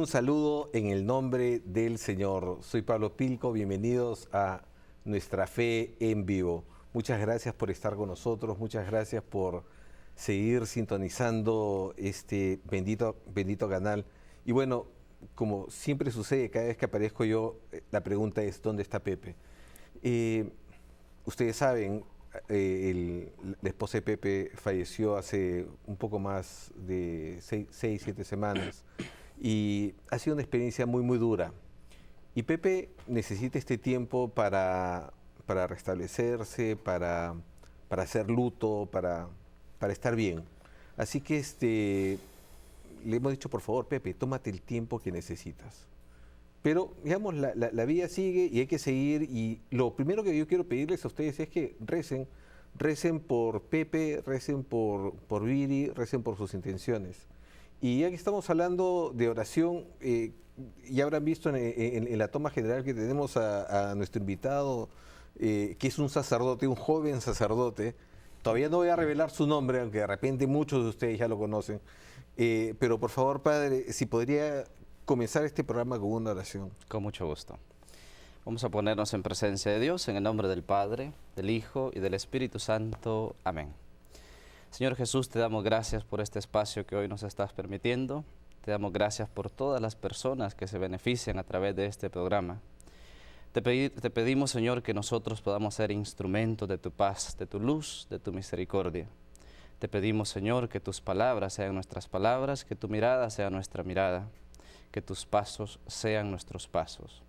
Un saludo en el nombre del Señor. Soy Pablo Pilco, bienvenidos a Nuestra Fe en Vivo. Muchas gracias por estar con nosotros, muchas gracias por seguir sintonizando este bendito canal. Y bueno, como siempre sucede, cada vez que aparezco yo, la pregunta es, ¿dónde está Pepe? Ustedes saben, la esposa de Pepe falleció hace un poco más de 6-7 semanas y ha sido una experiencia muy dura. Y Pepe necesita este tiempo para restablecerse, para hacer luto, para estar bien. Así que le hemos dicho, por favor, Pepe, tómate el tiempo que necesitas. Pero, digamos, la vida sigue y hay que seguir. Y lo primero que yo quiero pedirles a ustedes es que recen por Pepe, recen por Viri, recen por sus intenciones. Y ya que estamos hablando de oración, ya habrán visto en la toma general que tenemos a nuestro invitado, que es un sacerdote, un joven sacerdote. Todavía no voy a revelar su nombre, aunque de repente muchos de ustedes ya lo conocen. Pero por favor, padre, si podría comenzar este programa con una oración. Con mucho gusto. Vamos a ponernos en presencia de Dios, en el nombre del Padre, del Hijo y del Espíritu Santo. Amén. Señor Jesús, te damos gracias por este espacio que hoy nos estás permitiendo. Te damos gracias por todas las personas que se benefician a través de este programa. Te pedimos, Señor, que nosotros podamos ser instrumentos de tu paz, de tu luz, de tu misericordia. Te pedimos, Señor, que tus palabras sean nuestras palabras, que tu mirada sea nuestra mirada, que tus pasos sean nuestros pasos.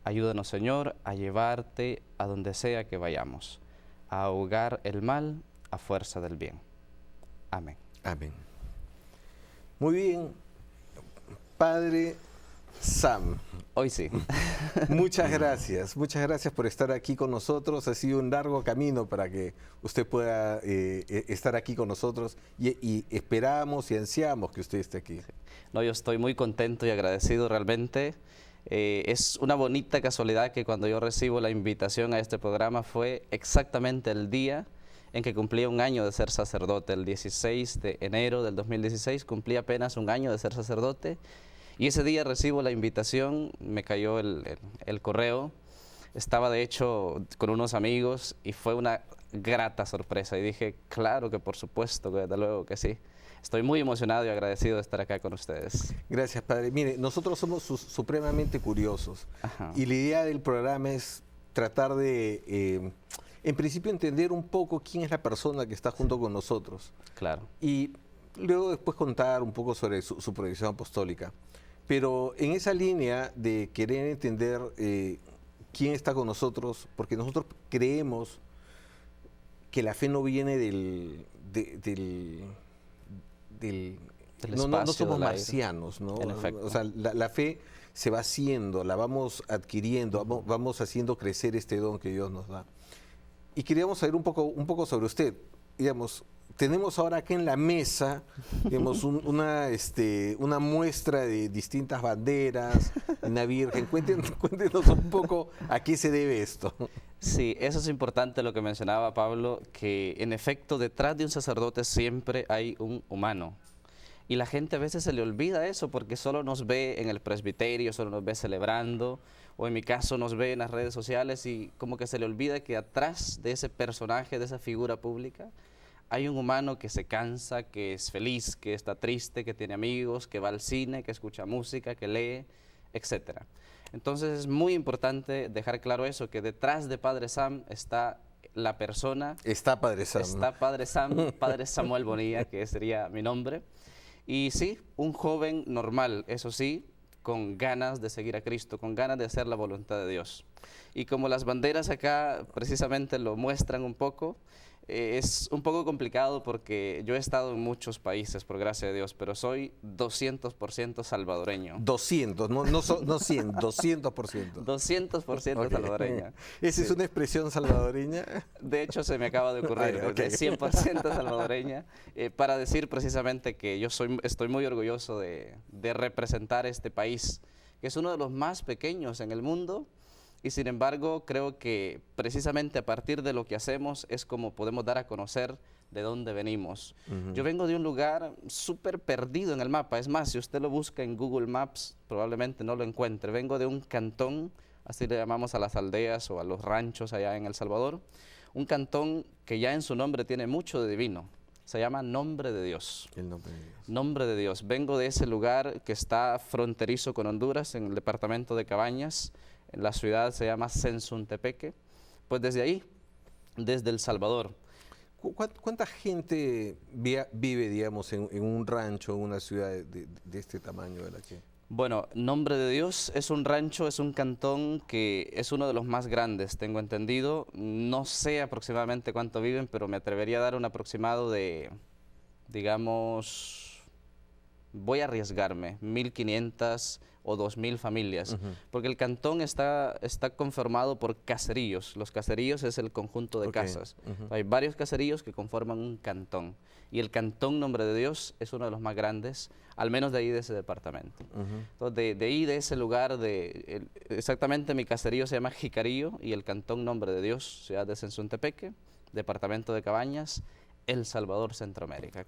Ayúdanos, Señor, a llevarte a donde sea que vayamos, a ahogar el mal a fuerza del bien. Amén. Amén. Muy bien, Padre Sam. Hoy sí. Muchas gracias por estar aquí con nosotros. Ha sido un largo camino para que usted pueda estar aquí con nosotros y esperamos y ansiamos que usted esté aquí. Sí. No, yo estoy muy contento y agradecido realmente. Es una bonita casualidad que cuando yo recibo la invitación a este programa fue exactamente el día en que cumplía un año de ser sacerdote. El 16 de enero del 2016 cumplí apenas un año de ser sacerdote. Y ese día recibo la invitación, me cayó el correo, estaba de hecho con unos amigos y fue una grata sorpresa. Y dije, claro que por supuesto, que desde luego que sí. Estoy muy emocionado y agradecido de estar acá con ustedes. Gracias, padre. Mire, nosotros somos supremamente curiosos. Ajá. Y la idea del programa es tratar de, en principio, entender un poco quién es la persona que está junto con nosotros. Claro. Y luego después contar un poco sobre su proyección apostólica. Pero en esa línea de querer entender quién está con nosotros, porque nosotros creemos que la fe no viene del no somos marcianos, ¿no? En efecto. O sea, la fe se va haciendo, la vamos adquiriendo, vamos haciendo crecer este don que Dios nos da. Y queríamos saber un poco sobre usted. Digamos, tenemos ahora aquí en la mesa, digamos, una muestra de distintas banderas, una virgen. Cuéntenos un poco a qué se debe esto. Sí, eso es importante lo que mencionaba Pablo, que en efecto detrás de un sacerdote siempre hay un humano. Y la gente a veces se le olvida eso porque solo nos ve en el presbiterio, solo nos ve celebrando, o en mi caso nos ve en las redes sociales y como que se le olvida que atrás de ese personaje, de esa figura pública, hay un humano que se cansa, que es feliz, que está triste, que tiene amigos, que va al cine, que escucha música, que lee, etc. Entonces es muy importante dejar claro eso, que detrás de Padre Sam está la persona. Está Padre Sam. Está Padre Sam, Padre Samuel Bonilla, que sería mi nombre. Y sí, un joven normal, eso sí, con ganas de seguir a Cristo, con ganas de hacer la voluntad de Dios. Y como las banderas acá precisamente lo muestran un poco, es un poco complicado porque yo he estado en muchos países, por gracia de Dios, pero soy 200% salvadoreño. 200, no 100, 200%. 200% salvadoreño. ¿Esa Sí. es una expresión salvadoreña? De hecho, se me acaba de ocurrir, Okay. es 100% salvadoreña, para decir precisamente que yo estoy muy orgulloso de representar este país, que es uno de los más pequeños en el mundo, y sin embargo creo que precisamente a partir de lo que hacemos es como podemos dar a conocer de dónde venimos. Yo vengo de un lugar súper perdido en el mapa, es más, si usted lo busca en Google Maps probablemente no lo encuentre. Vengo de un cantón, así le llamamos a las aldeas o a los ranchos allá en El Salvador, un cantón que ya en su nombre tiene mucho de divino. Se llama Nombre de Dios. El nombre de Dios. Nombre de Dios. Vengo de ese lugar que está fronterizo con Honduras, en el departamento de Cabañas. En la ciudad se llama Sensuntepeque. Pues desde ahí, desde El Salvador. ¿Cuánta gente vive, digamos, en un rancho, en una ciudad de este tamaño de la que? Bueno, Nombre de Dios es un rancho, es un cantón que es uno de los más grandes, tengo entendido. No sé aproximadamente cuánto viven, pero me atrevería a dar un aproximado de, digamos, voy a arriesgarme, 1.500 o 2.000 familias, porque el cantón está conformado por caseríos. Los caseríos es el conjunto de casas. Hay varios caseríos que conforman un cantón, y el cantón Nombre de Dios es uno de los más grandes, al menos de ahí de ese departamento. Entonces, de ahí, de ese lugar, exactamente mi caserío se llama Jicarillo, y el cantón Nombre de Dios, ciudad de Sensuntepeque, departamento de Cabañas, El Salvador, Centroamérica.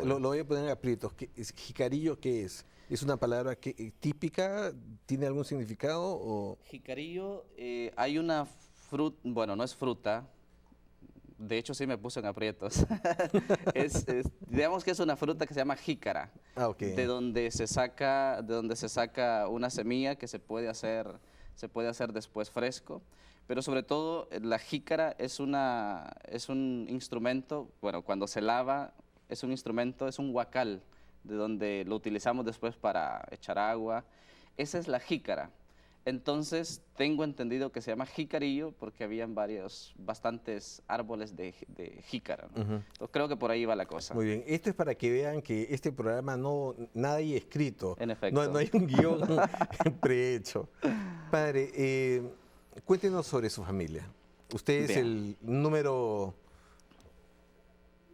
Lo voy a poner en aprietos. ¿Jicarillo qué es? ¿Es una palabra típica? ¿Tiene algún significado? O? Jicarillo, hay una fruta, bueno, no es fruta, de hecho sí me puse en aprietos. Digamos que es una fruta que se llama jícara, de donde se saca una semilla que se puede hacer después fresco. Pero sobre todo la jícara es un instrumento, bueno, cuando se lava es un instrumento, es un huacal, de donde lo utilizamos después para echar agua. Esa es la jícara. Entonces tengo entendido que se llama jicarillo porque habían bastantes árboles de jícara, ¿no? Entonces creo que por ahí va la cosa. Muy bien, esto es para que vean que este programa nada hay escrito. En efecto. No hay un guión prehecho. Padre, cuéntenos sobre su familia. Usted es el número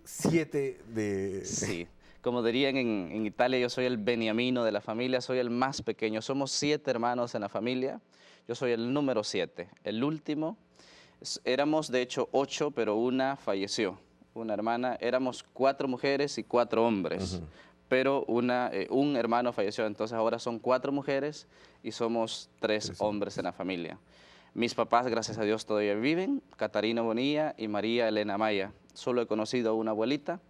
7 de... Sí, como dirían en Italia, yo soy el beniamino de la familia, soy el más pequeño. Somos 7 hermanos en la familia, yo soy el número 7, el último. Éramos de hecho 8, pero una falleció, una hermana. Éramos 4 mujeres y 4 hombres. Pero un hermano falleció, entonces ahora son 4 mujeres y somos 3 hombres en la familia. Mis papás, gracias a Dios, todavía viven, Catarina Bonilla y María Elena Maya. Solo he conocido a una abuelita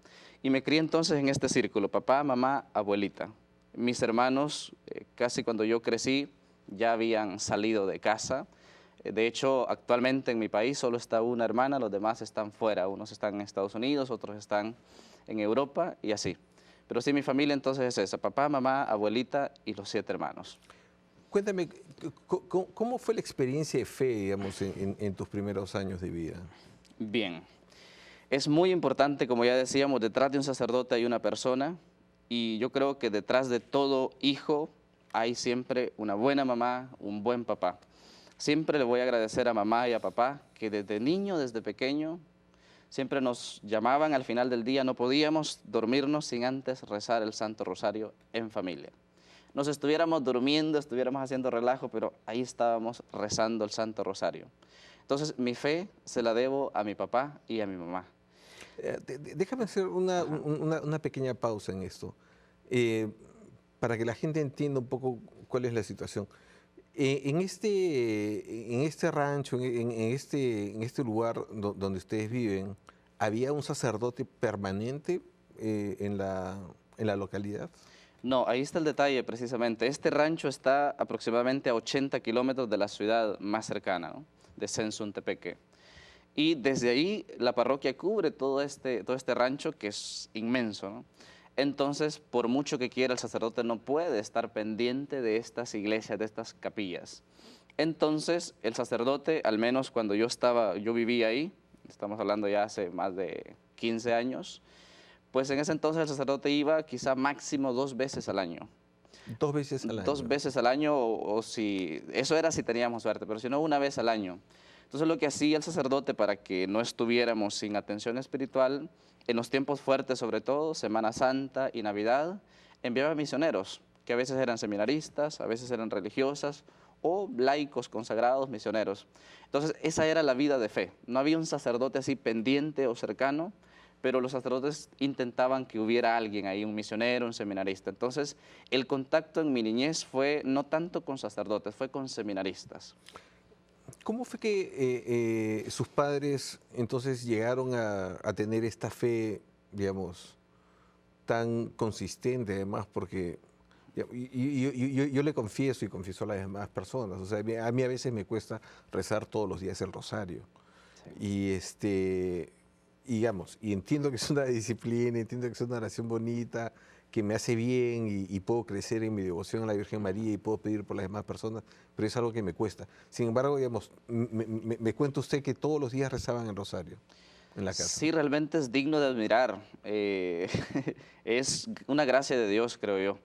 y me crié entonces en este círculo, papá, mamá, abuelita. Mis hermanos, casi cuando yo crecí, ya habían salido de casa. De hecho, actualmente en mi país solo está una hermana, los demás están fuera. Unos están en Estados Unidos, otros están en Europa y así. Pero sí, mi familia entonces es esa, papá, mamá, abuelita y los 7 hermanos. Cuéntame, ¿cómo fue la experiencia de fe, digamos, en tus primeros años de vida? Bien, es muy importante, como ya decíamos, detrás de un sacerdote hay una persona, y yo creo que detrás de todo hijo hay siempre una buena mamá, un buen papá. Siempre le voy a agradecer a mamá y a papá que desde niño, desde pequeño, siempre nos llamaban al final del día, no podíamos dormirnos sin antes rezar el Santo Rosario en familia. Nos estuviéramos durmiendo, estuviéramos haciendo relajo, pero ahí estábamos rezando el Santo Rosario. Entonces, mi fe se la debo a mi papá y a mi mamá. Déjame hacer una pequeña pausa en esto, para que la gente entienda un poco cuál es la situación. En este rancho, en este lugar donde ustedes viven, ¿había un sacerdote permanente en la localidad? No, ahí está el detalle precisamente. Este rancho está aproximadamente a 80 kilómetros de la ciudad más cercana, ¿no?, de Sensuntepeque. Y desde ahí la parroquia cubre todo este rancho, que es inmenso, ¿no? Entonces, por mucho que quiera, el sacerdote no puede estar pendiente de estas iglesias, de estas capillas. Entonces, el sacerdote, al menos cuando yo vivía ahí, estamos hablando ya hace más de 15 años, pues en ese entonces el sacerdote iba quizá máximo 2 veces al año. 2 veces al año. 2 veces al año, o si, eso era si teníamos suerte, pero si no, 1 vez al año. Entonces lo que hacía el sacerdote para que no estuviéramos sin atención espiritual, en los tiempos fuertes sobre todo, Semana Santa y Navidad, enviaba misioneros, que a veces eran seminaristas, a veces eran religiosas, o laicos, consagrados, misioneros. Entonces, esa era la vida de fe. No había un sacerdote así pendiente o cercano, pero los sacerdotes intentaban que hubiera alguien ahí, un misionero, un seminarista. Entonces, el contacto en mi niñez fue no tanto con sacerdotes, fue con seminaristas. ¿Cómo fue que sus padres entonces llegaron a tener esta fe, digamos, tan consistente además? Porque yo le confieso y confieso a las demás personas, o sea, a mí a veces me cuesta rezar todos los días el rosario. Sí. Digamos, y entiendo que es una disciplina, entiendo que es una oración bonita, que me hace bien y puedo crecer en mi devoción a la Virgen María y puedo pedir por las demás personas, pero es algo que me cuesta. Sin embargo, digamos, me cuenta usted que todos los días rezaban el rosario en la casa. Sí, realmente es digno de admirar. Es una gracia de Dios, creo yo.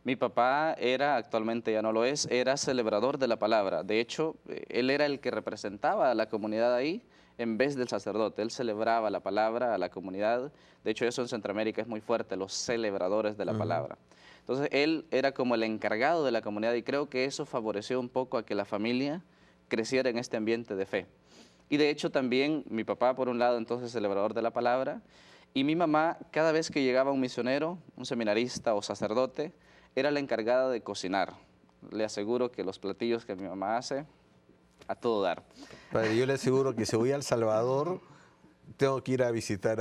Mi papá era, actualmente ya no lo es, era celebrador de la palabra. De hecho, él era el que representaba a la comunidad ahí en vez del sacerdote. Él celebraba la palabra a la comunidad. De hecho, eso en Centroamérica es muy fuerte, los celebradores de la palabra. Entonces, él era como el encargado de la comunidad y creo que eso favoreció un poco a que la familia creciera en este ambiente de fe. Y de hecho también mi papá, por un lado, entonces celebrador de la palabra, y mi mamá, cada vez que llegaba un misionero, un seminarista o sacerdote, era la encargada de cocinar. Le aseguro que los platillos que mi mamá hace, a todo dar. Padre, yo le aseguro que si voy a El Salvador, tengo que ir a visitar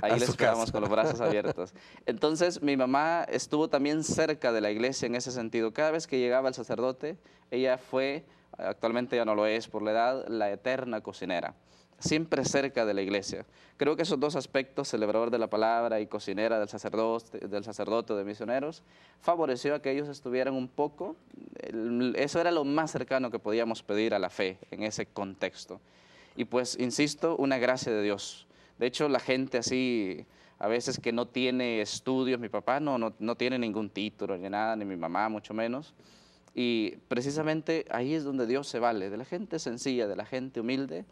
Ahí a le su esperamos casa. con los brazos abiertos. Entonces, mi mamá estuvo también cerca de la iglesia en ese sentido. Cada vez que llegaba el sacerdote, ella fue, actualmente ya no lo es por la edad, la eterna cocinera. Siempre cerca de la iglesia. Creo que esos dos aspectos, celebrador de la palabra y cocinera del sacerdote de misioneros, favoreció a que ellos estuvieran un poco, eso era lo más cercano que podíamos pedir a la fe en ese contexto. Y pues, insisto, una gracia de Dios. De hecho, la gente así, a veces que no tiene estudios, mi papá no tiene ningún título ni nada, ni mi mamá mucho menos. Y precisamente ahí es donde Dios se vale, de la gente sencilla, de la gente humilde,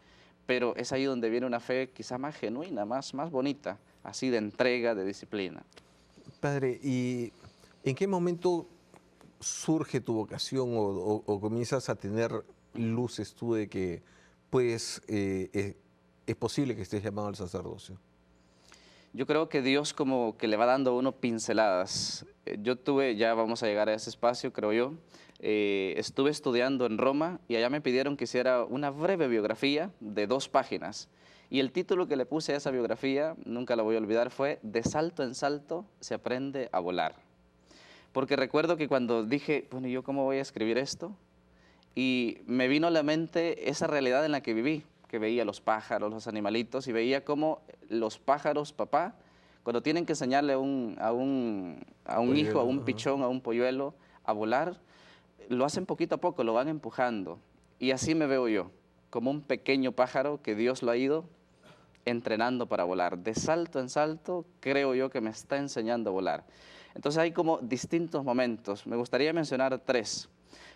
pero es ahí donde viene una fe quizá más genuina, más bonita, así de entrega, de disciplina. Padre, ¿y en qué momento surge tu vocación o comienzas a tener luces tú de que pues es posible que estés llamado al sacerdocio? Yo creo que Dios como que le va dando a uno pinceladas. Yo tuve, ya vamos a llegar a ese espacio, creo yo, estuve estudiando en Roma y allá me pidieron que hiciera una breve biografía de 2 páginas. Y el título que le puse a esa biografía, nunca la voy a olvidar, fue De salto en salto se aprende a volar. Porque recuerdo que cuando dije, bueno, ¿y yo cómo voy a escribir esto? Y me vino a la mente esa realidad en la que viví, que veía los pájaros, los animalitos, y veía cómo los pájaros, papá, cuando tienen que enseñarle a un hijo, a Polluelo, un ajá. pichón, a un polluelo, a volar, lo hacen poquito a poco, lo van empujando. Y así me veo yo, como un pequeño pájaro que Dios lo ha ido entrenando para volar. De salto en salto, creo yo que me está enseñando a volar. Entonces hay como distintos momentos. Me gustaría mencionar 3.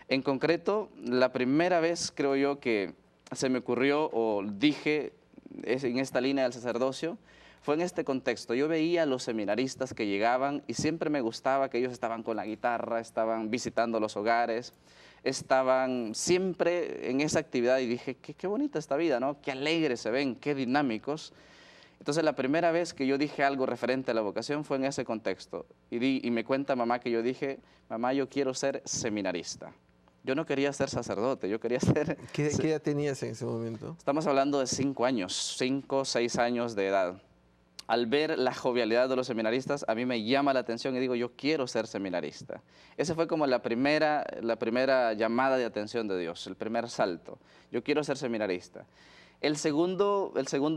En concreto, la primera vez creo yo que se me ocurrió o dije en esta línea del sacerdocio fue en este contexto. Yo veía a los seminaristas que llegaban y siempre me gustaba que ellos estaban con la guitarra, estaban visitando los hogares, estaban siempre en esa actividad y dije, qué bonita esta vida, ¿no? Qué alegres se ven, qué dinámicos. Entonces la primera vez que yo dije algo referente a la vocación fue en ese contexto. Y me cuenta mamá que yo dije, mamá, yo quiero ser seminarista. Yo no quería ser sacerdote, yo quería ser... ¿Qué edad tenías en ese momento? Estamos hablando de 5 años, 5, 6 años de edad. Al ver la jovialidad de los seminaristas, a mí me llama la atención y digo, yo quiero ser seminarista. Esa fue como la primera llamada de atención de Dios, el primer salto. Yo quiero ser seminarista. El segundo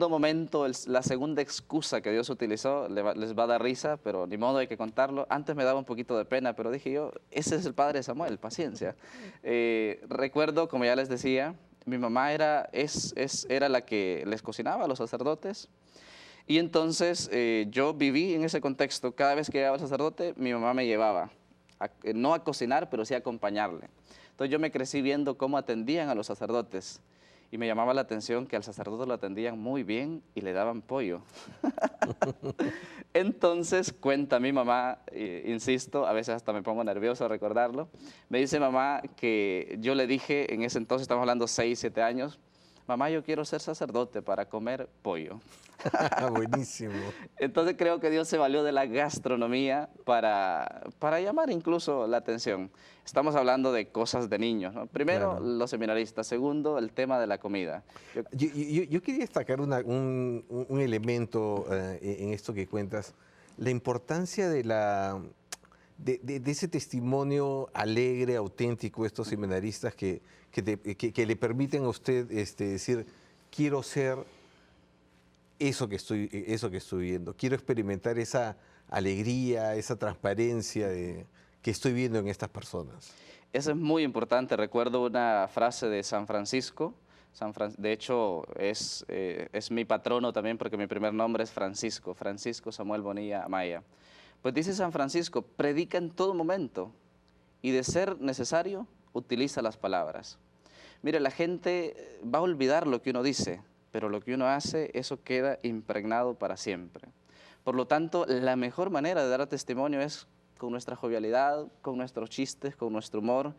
momento, la segunda excusa que Dios utilizó, les va a dar risa, pero ni modo hay que contarlo. Antes me daba un poquito de pena, pero dije yo, ese es el padre Samuel, paciencia. Recuerdo, como ya les decía, mi mamá era la que les cocinaba a los sacerdotes. Y entonces yo viví en ese contexto. Cada vez que llegaba el sacerdote, mi mamá me llevaba, no a cocinar, pero sí a acompañarle. Entonces yo me crecí viendo cómo atendían a los sacerdotes. Y me llamaba la atención que al sacerdote lo atendían muy bien y le daban pollo. Entonces cuenta mi mamá, insisto, a veces hasta me pongo nervioso a recordarlo, me dice mamá que yo le dije, en ese entonces estamos hablando 6, 7 años, mamá, yo quiero ser sacerdote para comer pollo. Buenísimo. Entonces creo que Dios se valió de la gastronomía para llamar incluso la atención. Estamos hablando de cosas de niños, ¿no? Primero, Claro. los seminaristas. Segundo, el tema de la comida. Yo quería destacar un elemento en esto que cuentas, la importancia de ese testimonio alegre, auténtico de estos seminaristas que le permiten a usted decir, quiero ser eso que estoy viendo, quiero experimentar esa alegría, esa transparencia que estoy viendo en estas personas. Eso es muy importante. Recuerdo una frase de San Francisco. De hecho, es mi patrono también porque mi primer nombre es Francisco, Francisco Samuel Bonilla Amaya. Pues dice San Francisco, predica en todo momento y de ser necesario, utiliza las palabras. Mire, la gente va a olvidar lo que uno dice, pero lo que uno hace, eso queda impregnado para siempre. Por lo tanto, la mejor manera de dar testimonio es con nuestra jovialidad, con nuestros chistes, con nuestro humor.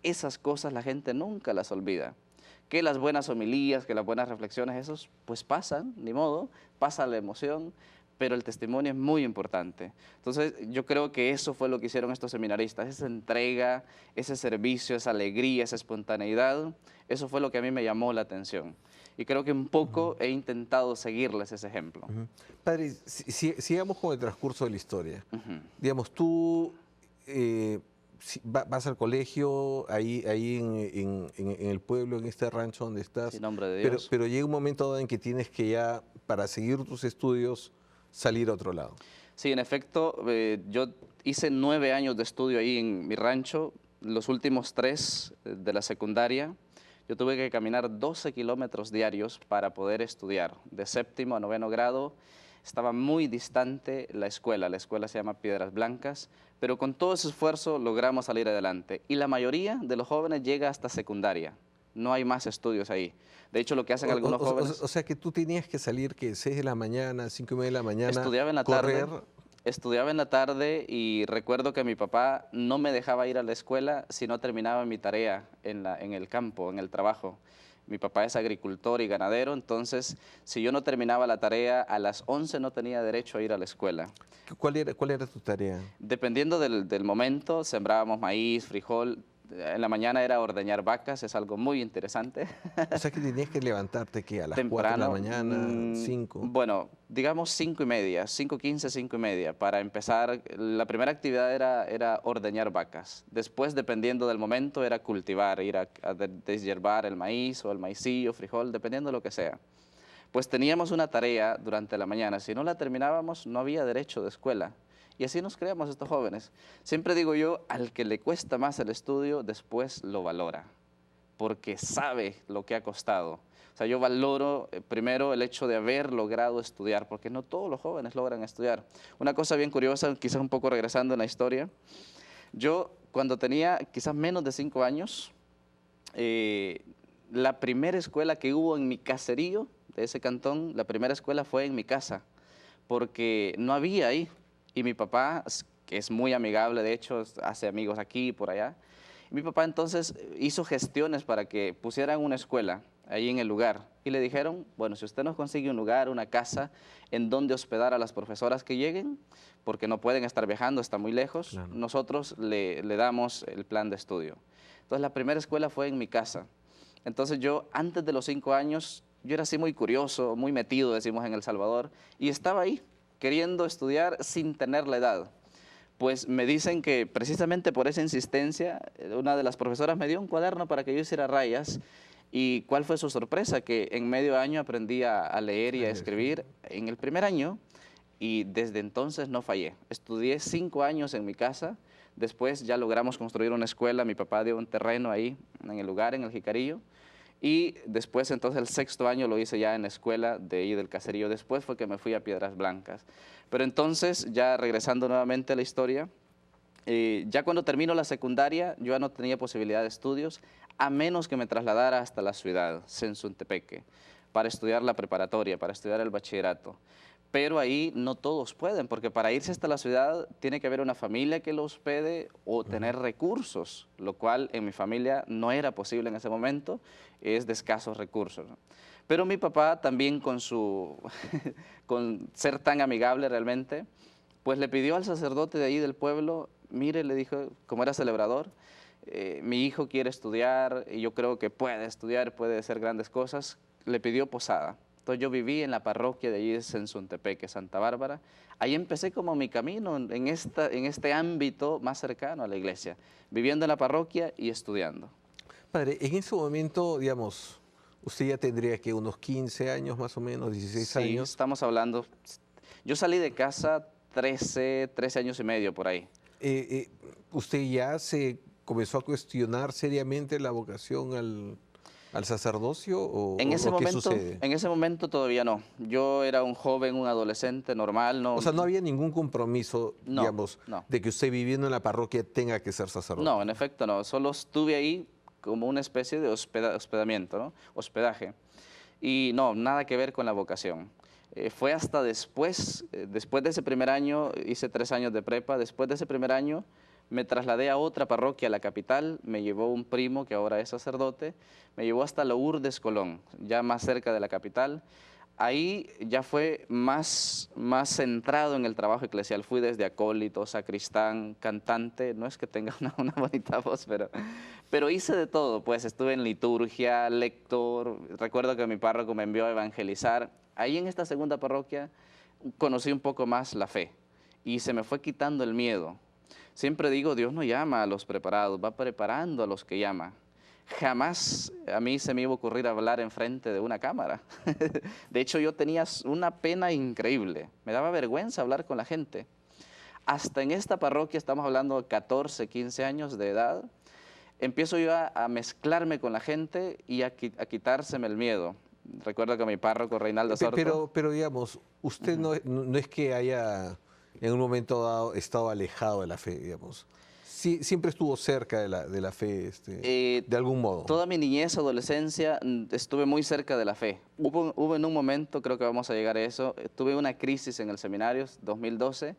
Esas cosas la gente nunca las olvida. Que las buenas homilías, que las buenas reflexiones, esos pues pasan, ni modo, pasa la emoción, pero el testimonio es muy importante. Entonces, yo creo que eso fue lo que hicieron estos seminaristas, esa entrega, ese servicio, esa alegría, esa espontaneidad, eso fue lo que a mí me llamó la atención. Y creo que un poco he intentado seguirles ese ejemplo. Padre, sigamos con el transcurso de la historia. Digamos, tú vas al colegio, ahí en el pueblo, en este rancho donde estás, En nombre de Dios. pero llega un momento dado en que tienes que ya, para seguir tus estudios, salir a otro lado. Sí, en efecto, yo hice 9 años de estudio ahí en mi rancho, los últimos 3 de la secundaria. Yo tuve que caminar 12 kilómetros diarios para poder estudiar. De 7º a 9º grado estaba muy distante la escuela se llama Piedras Blancas, pero con todo ese esfuerzo logramos salir adelante. Y la mayoría de los jóvenes llega hasta secundaria, no hay más estudios ahí. De hecho, lo que hacen algunos jóvenes... O sea que tú tenías que salir, que 6 de la mañana, 5:30 de la mañana, estudiaba en la correr. tarde. Estudiaba en la tarde y recuerdo que mi papá no me dejaba ir a la escuela si no terminaba mi tarea en el campo, en el trabajo. Mi papá es agricultor y ganadero, entonces si yo no terminaba la tarea a las 11 no tenía derecho a ir a la escuela. ¿Cuál era tu tarea? Dependiendo del momento, sembrábamos maíz, frijol. En la mañana era ordeñar vacas, es algo muy interesante. O sea que tenías que levantarte, ¿qué? A las 4 de la mañana, 5. Bueno, digamos 5:30, 5:15, 5:30. Para empezar, la primera actividad era ordeñar vacas. Después, dependiendo del momento, era cultivar, ir a deshiervar el maíz o el maicillo, frijol, dependiendo de lo que sea. Pues teníamos una tarea durante la mañana. Si no la terminábamos, no había derecho de escuela. Y así nos creamos estos jóvenes. Siempre digo yo, al que le cuesta más el estudio, después lo valora, porque sabe lo que ha costado. O sea, yo valoro primero el hecho de haber logrado estudiar, porque no todos los jóvenes logran estudiar. Una cosa bien curiosa, quizás un poco regresando en la historia, yo cuando tenía quizás menos de 5 años, la primera escuela que hubo en mi caserío de ese cantón, la primera escuela fue en mi casa, porque no había ahí. Y mi papá, que es muy amigable, de hecho, hace amigos aquí y por allá. Y mi papá entonces hizo gestiones para que pusieran una escuela ahí en el lugar. Y le dijeron, bueno, si usted nos consigue un lugar, una casa, en donde hospedar a las profesoras que lleguen, porque no pueden estar viajando, está muy lejos, claro, nosotros le damos el plan de estudio. Entonces la primera escuela fue en mi casa. Entonces yo, antes de los 5 años, yo era así muy curioso, muy metido, decimos en El Salvador, y estaba ahí, queriendo estudiar sin tener la edad. Pues me dicen que precisamente por esa insistencia, una de las profesoras me dio un cuaderno para que yo hiciera rayas. ¿Y cuál fue su sorpresa? Que en medio año aprendí a leer y a escribir en el primer año, y desde entonces no fallé. Estudié 5 años en mi casa, después ya logramos construir una escuela, mi papá dio un terreno ahí en el lugar, en el Jicarillo, y después entonces el 6º año lo hice ya en la escuela de ahí del caserío. Después fue que me fui a Piedras Blancas. Pero entonces, ya regresando nuevamente a la historia, Ya cuando termino la secundaria, yo ya no tenía posibilidad de estudios, a menos que me trasladara hasta la ciudad, Sensuntepeque, para estudiar la preparatoria, para estudiar el bachillerato. Pero ahí no todos pueden, porque para irse hasta la ciudad tiene que haber una familia que lo hospede o tener recursos, lo cual en mi familia no era posible en ese momento, es de escasos recursos, ¿no? Pero mi papá también con ser tan amigable realmente, pues le pidió al sacerdote de ahí del pueblo, mire, le dijo, como era celebrador, mi hijo quiere estudiar y yo creo que puede estudiar, puede hacer grandes cosas, le pidió posada. Entonces yo viví en la parroquia de allí, en Suntepeque, Santa Bárbara. Ahí empecé como mi camino en este ámbito más cercano a la iglesia, viviendo en la parroquia y estudiando. Padre, en ese momento, digamos, usted ya tendría que unos 15 años más o menos, 16 Sí, años. estamos hablando, yo salí de casa 13 años y medio por ahí. ¿Usted ya se comenzó a cuestionar seriamente la vocación al sacerdocio En ese o qué momento, sucede? en ese momento todavía no. Yo era un joven, un adolescente normal, no, O sea, no había ningún compromiso, no, digamos, no. de que usted viviendo en la parroquia tenga que ser sacerdote. No, en efecto no. Solo estuve ahí como una especie de hospedamiento, ¿no? Hospedaje. Y no, nada que ver con la vocación. Fue hasta después de ese primer año, hice 3 años de prepa, después de ese primer año me trasladé a otra parroquia, a la capital, me llevó un primo que ahora es sacerdote, me llevó hasta Lourdes, Colón, ya más cerca de la capital. Ahí ya fue más centrado en el trabajo eclesial. Fui desde acólito, sacristán, cantante. No es que tenga una bonita voz, pero hice de todo. Pues estuve en liturgia, lector. Recuerdo que mi párroco me envió a evangelizar. Ahí en esta segunda parroquia conocí un poco más la fe y se me fue quitando el miedo. Siempre digo, Dios no llama a los preparados, va preparando a los que llama. Jamás a mí se me iba a ocurrir hablar enfrente de una cámara. De hecho, yo tenía una pena increíble. Me daba vergüenza hablar con la gente. Hasta en esta parroquia, estamos hablando de 14, 15 años de edad, empiezo yo a mezclarme con la gente y a quitárseme el miedo. Recuerdo que mi párroco, Reinaldo Sorto. Pero digamos, usted no es que haya en un momento dado estado alejado de la fe, digamos. Sí, siempre estuvo cerca de la fe, de algún modo. Toda mi niñez, adolescencia, estuve muy cerca de la fe. Hubo en un momento, creo que vamos a llegar a eso, tuve una crisis en el seminario, 2012,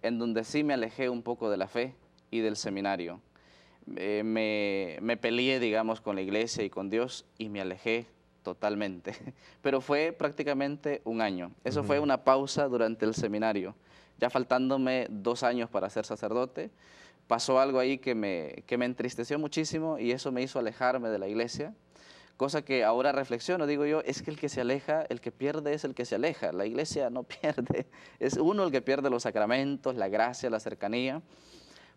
en donde sí me alejé un poco de la fe y del seminario. Me peleé, digamos, con la iglesia y con Dios y me alejé totalmente. Pero fue prácticamente un año. Eso fue una pausa durante el seminario. Ya faltándome 2 años para ser sacerdote, pasó algo ahí que me entristeció muchísimo y eso me hizo alejarme de la iglesia, cosa que ahora reflexiono, digo yo, es que el que se aleja, el que pierde es el que se aleja, la iglesia no pierde, es uno el que pierde los sacramentos, la gracia, la cercanía,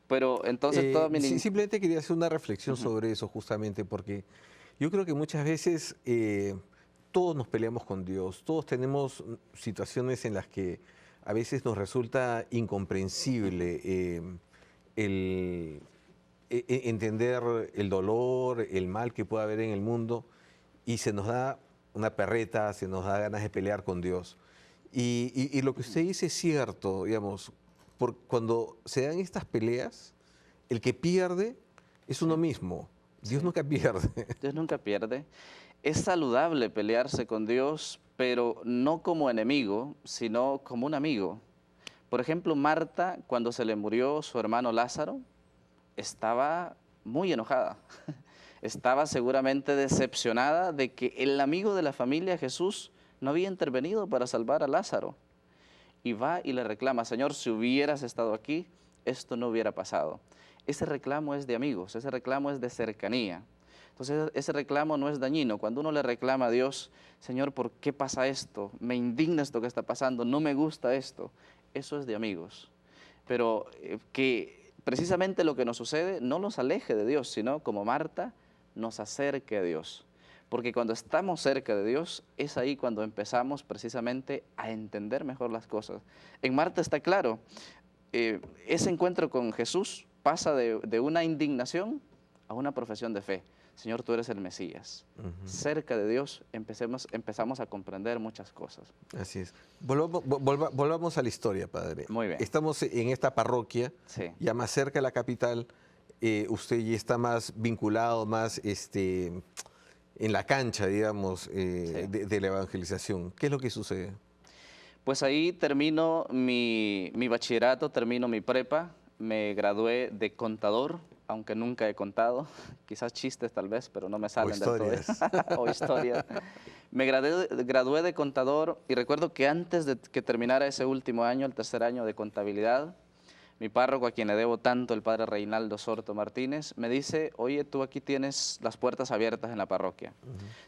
pero entonces todo mi... Simplemente quería hacer una reflexión sobre eso justamente, porque yo creo que muchas veces todos nos peleamos con Dios, todos tenemos situaciones en las que a veces nos resulta incomprensible entender el dolor, el mal que puede haber en el mundo y se nos da una perreta, se nos da ganas de pelear con Dios. Y lo que usted dice es cierto, digamos, cuando se dan estas peleas, el que pierde es uno mismo. Dios nunca pierde. Dios nunca pierde. Es saludable pelearse con Dios, pero no como enemigo, sino como un amigo. Por ejemplo, Marta, cuando se le murió su hermano Lázaro, estaba muy enojada. Estaba seguramente decepcionada de que el amigo de la familia, Jesús, no había intervenido para salvar a Lázaro. Y va y le reclama, Señor, si hubieras estado aquí, esto no hubiera pasado. Ese reclamo es de amigos, ese reclamo es de cercanía. Entonces, ese reclamo no es dañino. Cuando uno le reclama a Dios, Señor, ¿por qué pasa esto? Me indigna esto que está pasando, no me gusta esto. Eso es de amigos. Pero que precisamente lo que nos sucede no nos aleje de Dios, sino como Marta, nos acerque a Dios. Porque cuando estamos cerca de Dios, es ahí cuando empezamos precisamente a entender mejor las cosas. En Marta está claro, ese encuentro con Jesús pasa de una indignación a una profesión de fe. Señor, tú eres el Mesías. Cerca de Dios empezamos a comprender muchas cosas. Así es. Volvamos a la historia, padre. Muy bien. Estamos en esta parroquia, Sí. ya más cerca de la capital. Usted ya está más vinculado, más en la cancha, digamos, de la evangelización. ¿Qué es lo que sucede? Pues ahí termino mi bachillerato, termino mi prepa, me gradué de contador, aunque nunca he contado, quizás chistes tal vez, pero no me salen del todo. O historias. Me gradué de contador y recuerdo que antes de que terminara ese último año, el tercer año de contabilidad, mi párroco, a quien le debo tanto, el padre Reinaldo Sorto Martínez, me dice, oye, tú aquí tienes las puertas abiertas en la parroquia.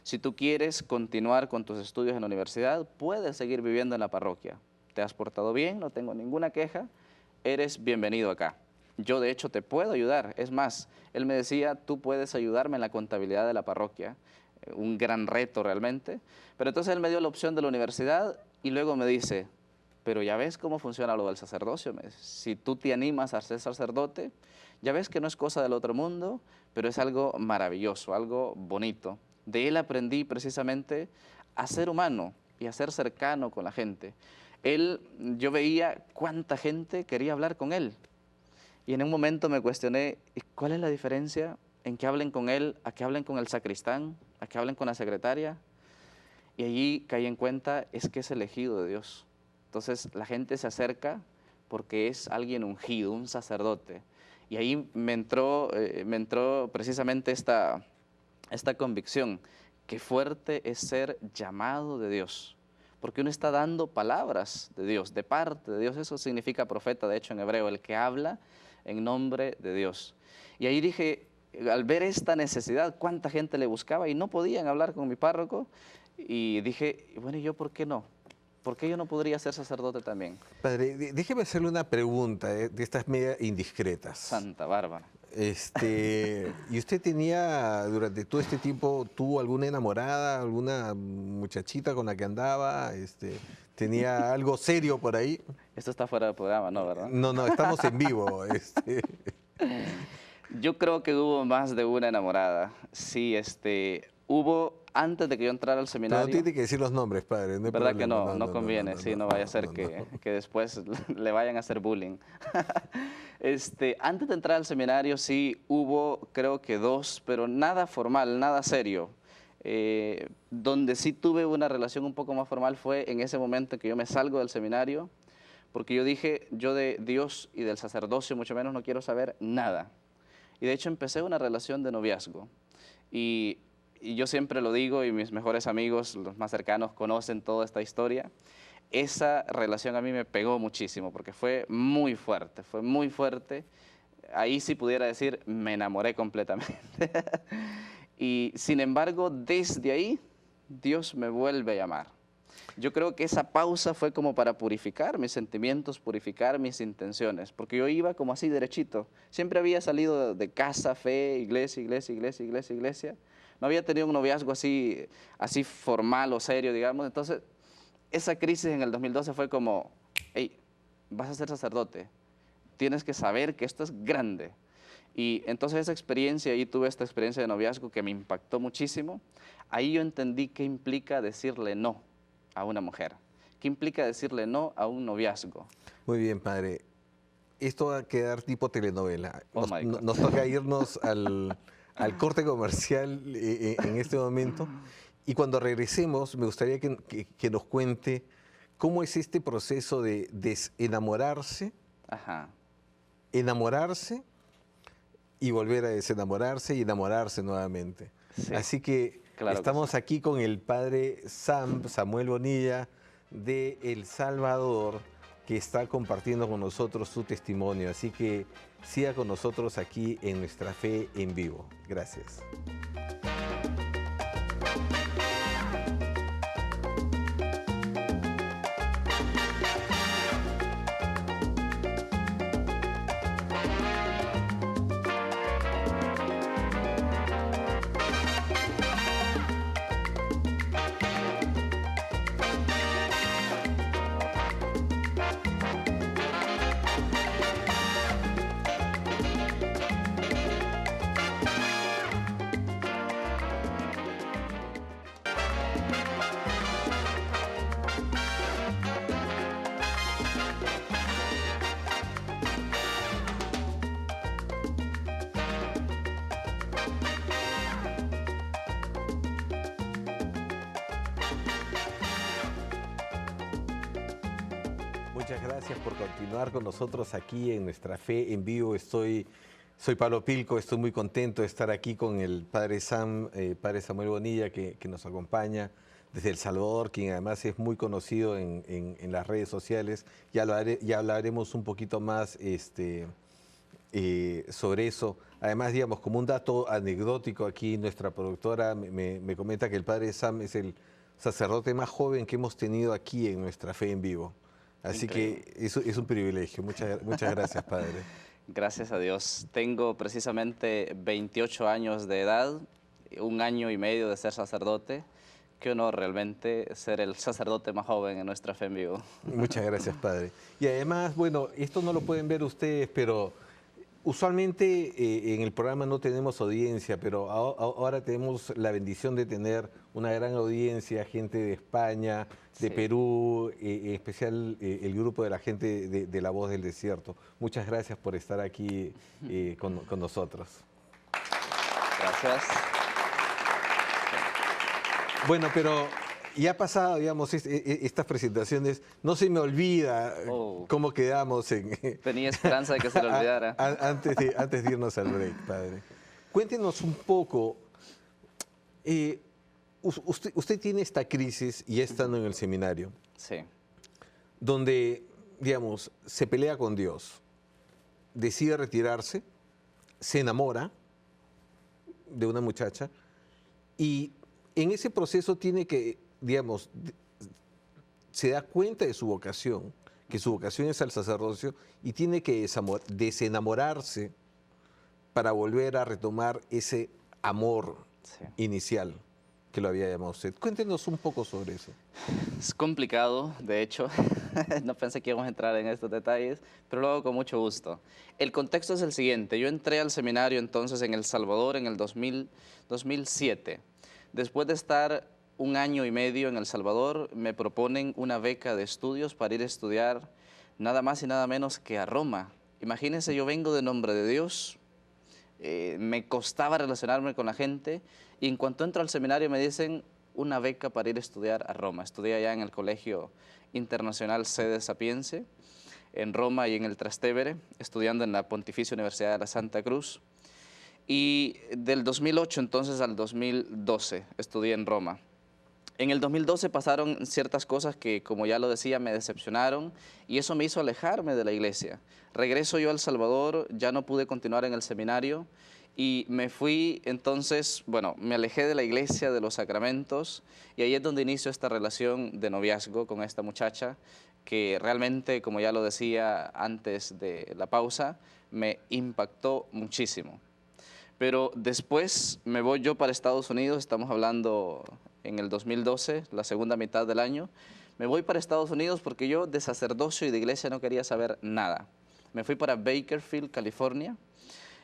Si tú quieres continuar con tus estudios en la universidad, puedes seguir viviendo en la parroquia. Te has portado bien, no tengo ninguna queja, eres bienvenido acá. Yo, de hecho, te puedo ayudar. Es más, él me decía, tú puedes ayudarme en la contabilidad de la parroquia. Un gran reto realmente. Pero entonces él me dio la opción de la universidad y luego me dice, pero ya ves cómo funciona lo del sacerdocio. Me dice, si tú te animas a ser sacerdote, ya ves que no es cosa del otro mundo, pero es algo maravilloso, algo bonito. De él aprendí precisamente a ser humano y a ser cercano con la gente. Yo veía cuánta gente quería hablar con él. Y en un momento me cuestioné, ¿cuál es la diferencia en que hablen con él, a que hablen con el sacristán, a que hablen con la secretaria? Y allí caí en cuenta, es que es elegido de Dios. Entonces la gente se acerca porque es alguien ungido, un sacerdote. Y ahí me entró precisamente esta convicción, que fuerte es ser llamado de Dios. Porque uno está dando palabras de Dios, de parte de Dios. Eso significa profeta, de hecho, en hebreo, el que habla en nombre de Dios. Y ahí dije, al ver esta necesidad, cuánta gente le buscaba y no podían hablar con mi párroco, y dije, bueno, ¿y yo por qué no? ¿Por qué yo no podría ser sacerdote también? Padre, déjeme hacerle una pregunta de estas media indiscretas. Santa Bárbara. ¿Y usted tenía, durante todo este tiempo, tuvo alguna enamorada, alguna muchachita con la que andaba? ¿Tenía algo serio por ahí? Esto está fuera del programa, ¿no, verdad? No, estamos en vivo. Yo creo que hubo más de una enamorada. Sí, hubo, antes de que yo entrara al seminario... No tiene que decir los nombres, padre. No hay ¿verdad problema. que no conviene? Sí, no vaya a ser que después le vayan a hacer bullying. Antes de entrar al seminario sí hubo, creo que 2, pero nada formal, nada serio. Donde sí tuve una relación un poco más formal fue en ese momento en que yo me salgo del seminario, porque yo dije, yo de Dios y del sacerdocio mucho menos no quiero saber nada. Y de hecho empecé una relación de noviazgo. Y yo siempre lo digo, y mis mejores amigos, los más cercanos, conocen toda esta historia. Esa relación a mí me pegó muchísimo, porque fue muy fuerte, fue muy fuerte. Ahí sí pudiera decir, me enamoré completamente. Y sin embargo, desde ahí, Dios me vuelve a llamar. Yo creo que esa pausa fue como para purificar mis sentimientos, purificar mis intenciones, porque yo iba como así derechito. Siempre había salido de casa, fe, iglesia, iglesia, iglesia, iglesia, iglesia. No había tenido un noviazgo así formal o serio, digamos. Entonces, esa crisis en el 2012 fue como, hey, vas a ser sacerdote, tienes que saber que esto es grande. Y entonces esa experiencia, ahí tuve esta experiencia de noviazgo que me impactó muchísimo. Ahí yo entendí qué implica decirle no a una mujer, qué implica decirle no a un noviazgo. Muy bien, padre. Esto va a quedar tipo telenovela. Oh my God. Nos toca irnos al corte comercial en este momento. Y cuando regresemos, me gustaría que nos cuente cómo es este proceso de desenamorarse, enamorarse y volver a desenamorarse y enamorarse nuevamente. Sí, así que claro, estamos aquí con el padre Samuel Bonilla de El Salvador, que está compartiendo con nosotros su testimonio. Así que siga con nosotros aquí en Nuestra Fe en Vivo. Gracias. Muchas gracias por continuar con nosotros aquí en Nuestra Fe en Vivo. Soy Pablo Pilco, estoy muy contento de estar aquí con el Padre Padre Samuel Bonilla, que nos acompaña desde El Salvador, quien además es muy conocido en las redes sociales. Ya hablaremos un poquito más sobre eso. Además, digamos, como un dato anecdótico aquí, nuestra productora me comenta que el Padre Sam es el sacerdote más joven que hemos tenido aquí en Nuestra Fe en Vivo. Así Increíble. que eso es un privilegio. Muchas gracias, Padre. Gracias a Dios. Tengo precisamente 28 años de edad, 1 año y medio de ser sacerdote. Qué honor realmente ser el sacerdote más joven en Nuestra Fe en Vivo. Muchas gracias, Padre. Y además, bueno, esto no lo pueden ver ustedes, pero usualmente en el programa no tenemos audiencia, pero ahora tenemos la bendición de tener una gran audiencia, gente de España, de Sí. Perú, en especial el grupo de la gente de La Voz del Desierto. Muchas gracias por estar aquí con nosotros. Gracias. Bueno, pero ya ha pasado, digamos, estas presentaciones, no se me olvida Oh. cómo quedamos en... Tenía esperanza de que se le olvidara. Antes de irnos al break, Padre. Cuéntenos un poco, usted tiene esta crisis, y estando en el seminario, Sí, donde, digamos, se pelea con Dios, decide retirarse, se enamora de una muchacha, y en ese proceso tiene que, digamos, se da cuenta de su vocación, que su vocación es al sacerdocio, y tiene que desenamorarse para volver a retomar ese amor sí. inicial que lo había llamado usted. Cuéntenos un poco sobre eso. Es complicado, de hecho. No pensé que íbamos a entrar en estos detalles, pero lo hago con mucho gusto. El contexto es el siguiente. Yo entré al seminario entonces en El Salvador en el 2007. Después de estar 1 año y medio en El Salvador, me proponen una beca de estudios para ir a estudiar nada más y nada menos que a Roma. Imagínense, yo vengo de Nombre de Dios, me costaba relacionarme con la gente, y en cuanto entro al seminario me dicen una beca para ir a estudiar a Roma. Estudié allá en el Colegio Internacional Sede Sapiense, en Roma y en el Trastevere, estudiando en la Pontificia Universidad de la Santa Cruz. Y del 2008 entonces al 2012 estudié en Roma. En el 2012 pasaron ciertas cosas que, como ya lo decía, me decepcionaron, y eso me hizo alejarme de la iglesia. Regreso yo a El Salvador, ya no pude continuar en el seminario y me fui entonces, bueno, me alejé de la iglesia, de los sacramentos, y ahí es donde inicio esta relación de noviazgo con esta muchacha que realmente, como ya lo decía antes de la pausa, me impactó muchísimo. Pero después me voy yo para Estados Unidos, estamos hablando en el 2012, la segunda mitad del año. Me voy para Estados Unidos porque yo de sacerdocio y de iglesia no quería saber nada. Me fui para Bakersfield, California,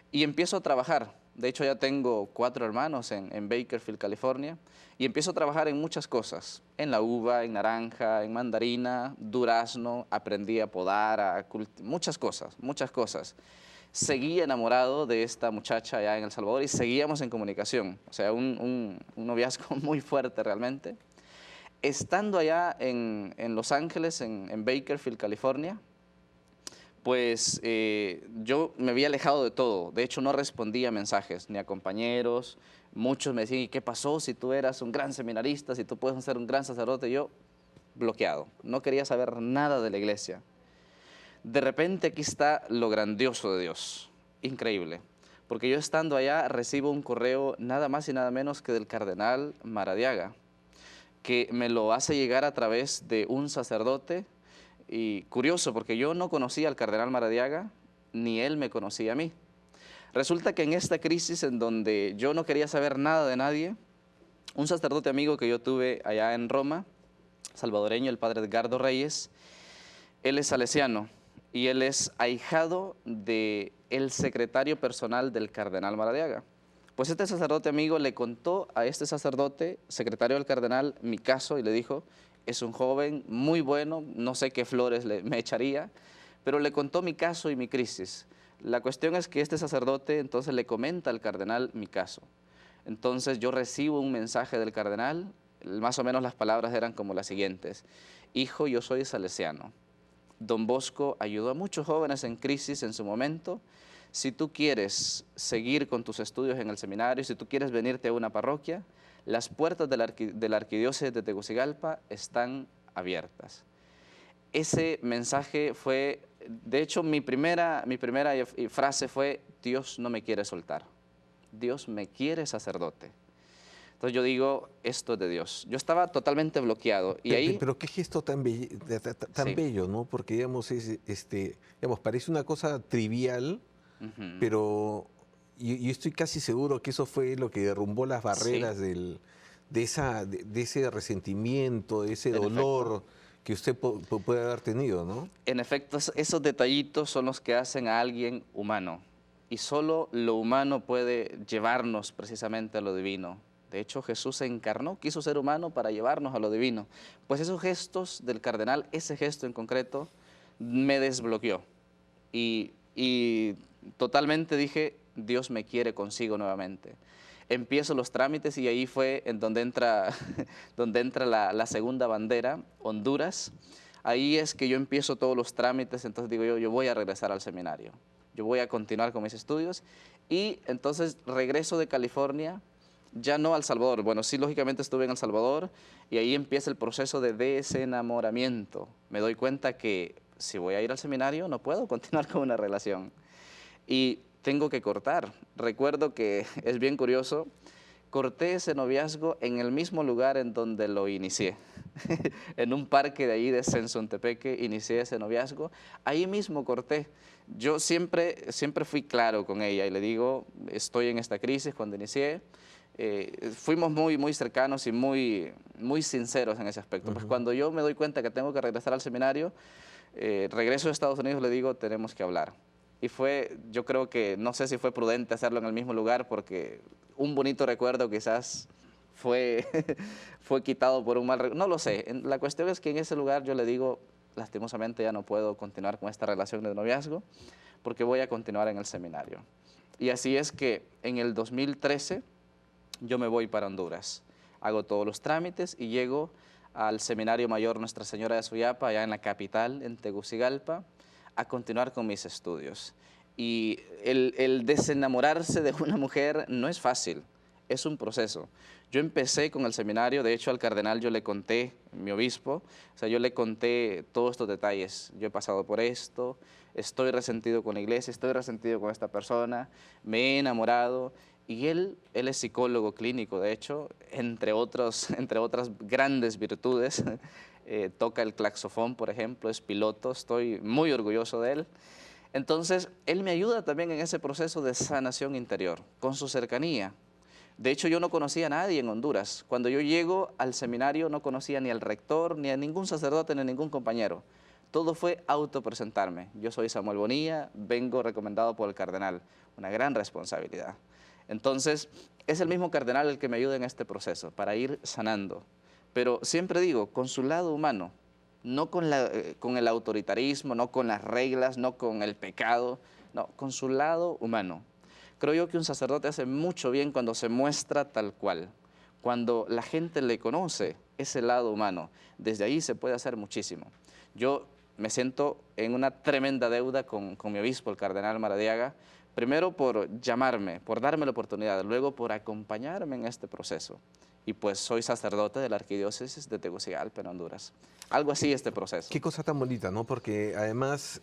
y empiezo a trabajar. De hecho, ya tengo 4 hermanos en Bakersfield, California, y empiezo a trabajar en muchas cosas. En la uva, en naranja, en mandarina, durazno, aprendí a podar, muchas cosas, muchas cosas. Seguí enamorado de esta muchacha allá en El Salvador y seguíamos en comunicación. O sea, un noviazgo muy fuerte realmente. Estando allá en Los Ángeles, en Bakersfield, California, pues yo me había alejado de todo. De hecho, no respondía mensajes ni a compañeros. Muchos me decían, ¿y qué pasó si tú eras un gran seminarista, si tú puedes ser un gran sacerdote? Yo, bloqueado. No quería saber nada de la iglesia. De repente aquí está lo grandioso de Dios, increíble, porque yo estando allá recibo un correo nada más y nada menos que del cardenal Maradiaga, que me lo hace llegar a través de un sacerdote, y curioso porque yo no conocía al cardenal Maradiaga, ni él me conocía a mí. Resulta que en esta crisis en donde yo no quería saber nada de nadie, un sacerdote amigo que yo tuve allá en Roma, salvadoreño, el padre Edgardo Reyes, él es salesiano y él es ahijado del secretario personal del cardenal Maradiaga. Pues este sacerdote amigo le contó a este sacerdote, secretario del cardenal, mi caso, y le dijo, es un joven muy bueno, no sé qué flores me echaría, pero le contó mi caso y mi crisis. La cuestión es que este sacerdote entonces le comenta al cardenal mi caso. Entonces yo recibo un mensaje del cardenal, más o menos las palabras eran como las siguientes: hijo, yo soy salesiano, Don Bosco ayudó a muchos jóvenes en crisis en su momento. Si tú quieres seguir con tus estudios en el seminario, si tú quieres venirte a una parroquia, las puertas de la arquidiócesis de Tegucigalpa están abiertas. Ese mensaje fue, de hecho, mi primera frase fue: Dios no me quiere soltar, Dios me quiere sacerdote. Entonces yo digo, esto es de Dios. Yo estaba totalmente bloqueado y ahí... Pero qué gesto tan, tan Sí. bello, ¿no? Porque, digamos, digamos, parece una cosa trivial, pero yo estoy casi seguro que eso fue lo que derrumbó las barreras Sí. de ese resentimiento, de ese En dolor efecto. que usted puede haber tenido, ¿no? En efecto, esos detallitos son los que hacen a alguien humano. Y solo lo humano puede llevarnos precisamente a lo divino. De hecho, Jesús se encarnó, quiso ser humano para llevarnos a lo divino. Pues esos gestos del cardenal, ese gesto en concreto, me desbloqueó. Y totalmente dije, Dios me quiere consigo nuevamente. Empiezo los trámites y ahí fue en donde entra, donde entra la segunda bandera, Honduras. Ahí es que yo empiezo todos los trámites, entonces digo yo voy a regresar al seminario. Yo voy a continuar con mis estudios y entonces regreso de California, ya no a El Salvador. Bueno, sí, lógicamente estuve en El Salvador y ahí empieza el proceso de desenamoramiento. Me doy cuenta que si voy a ir al seminario no puedo continuar con una relación y tengo que cortar. Recuerdo que es bien curioso, corté ese noviazgo en el mismo lugar en donde lo inicié. En un parque de ahí de Sensontepeque inicié ese noviazgo. Ahí mismo corté. Yo siempre fui claro con ella y le digo, estoy en esta crisis cuando inicié. Fuimos muy cercanos y muy sinceros en ese aspecto. Pues cuando yo me doy cuenta que tengo que regresar al seminario, regreso a Estados Unidos, le digo, tenemos que hablar. Y fue, yo creo que, no sé si fue prudente hacerlo en el mismo lugar porque un bonito recuerdo quizás fue, fue quitado por un mal recuerdo. No lo sé. La cuestión es que en ese lugar yo le digo, lastimosamente ya no puedo continuar con esta relación de noviazgo porque voy a continuar en el seminario. Y así es que en el 2013 yo me voy para Honduras. Hago todos los trámites y llego al Seminario Mayor Nuestra Señora de Suyapa, allá en la capital, en Tegucigalpa, a continuar con mis estudios. Y el desenamorarse de una mujer no es fácil, es un proceso. Yo empecé con el seminario, de hecho al cardenal yo le conté, mi obispo, o sea, yo le conté todos estos detalles. Yo he pasado por esto, estoy resentido con la iglesia, estoy resentido con esta persona, me he enamorado. Y él es psicólogo clínico, de hecho, entre otras grandes virtudes. Toca el claxofón, por ejemplo, es piloto, estoy muy orgulloso de él. Entonces, él me ayuda también en ese proceso de sanación interior, con su cercanía. De hecho, yo no conocía a nadie en Honduras. Cuando yo llego al seminario no conocía ni al rector, ni a ningún sacerdote, ni a ningún compañero. Todo fue autopresentarme. Yo soy Samuel Bonilla, vengo recomendado por el cardenal. Una gran responsabilidad. Entonces, es el mismo cardenal el que me ayuda en este proceso, para ir sanando. Pero siempre digo, con su lado humano, no con el autoritarismo, no con las reglas, no con el pecado, no, con su lado humano. Creo yo que un sacerdote hace mucho bien cuando se muestra tal cual, cuando la gente le conoce ese lado humano. Desde ahí se puede hacer muchísimo. Yo me siento en una tremenda deuda con mi obispo, el cardenal Maradiaga, primero por llamarme, por darme la oportunidad, luego por acompañarme en este proceso. Y pues soy sacerdote de la arquidiócesis de Tegucigalpa, en Honduras. Algo así este proceso. Qué cosa tan bonita, ¿no? Porque además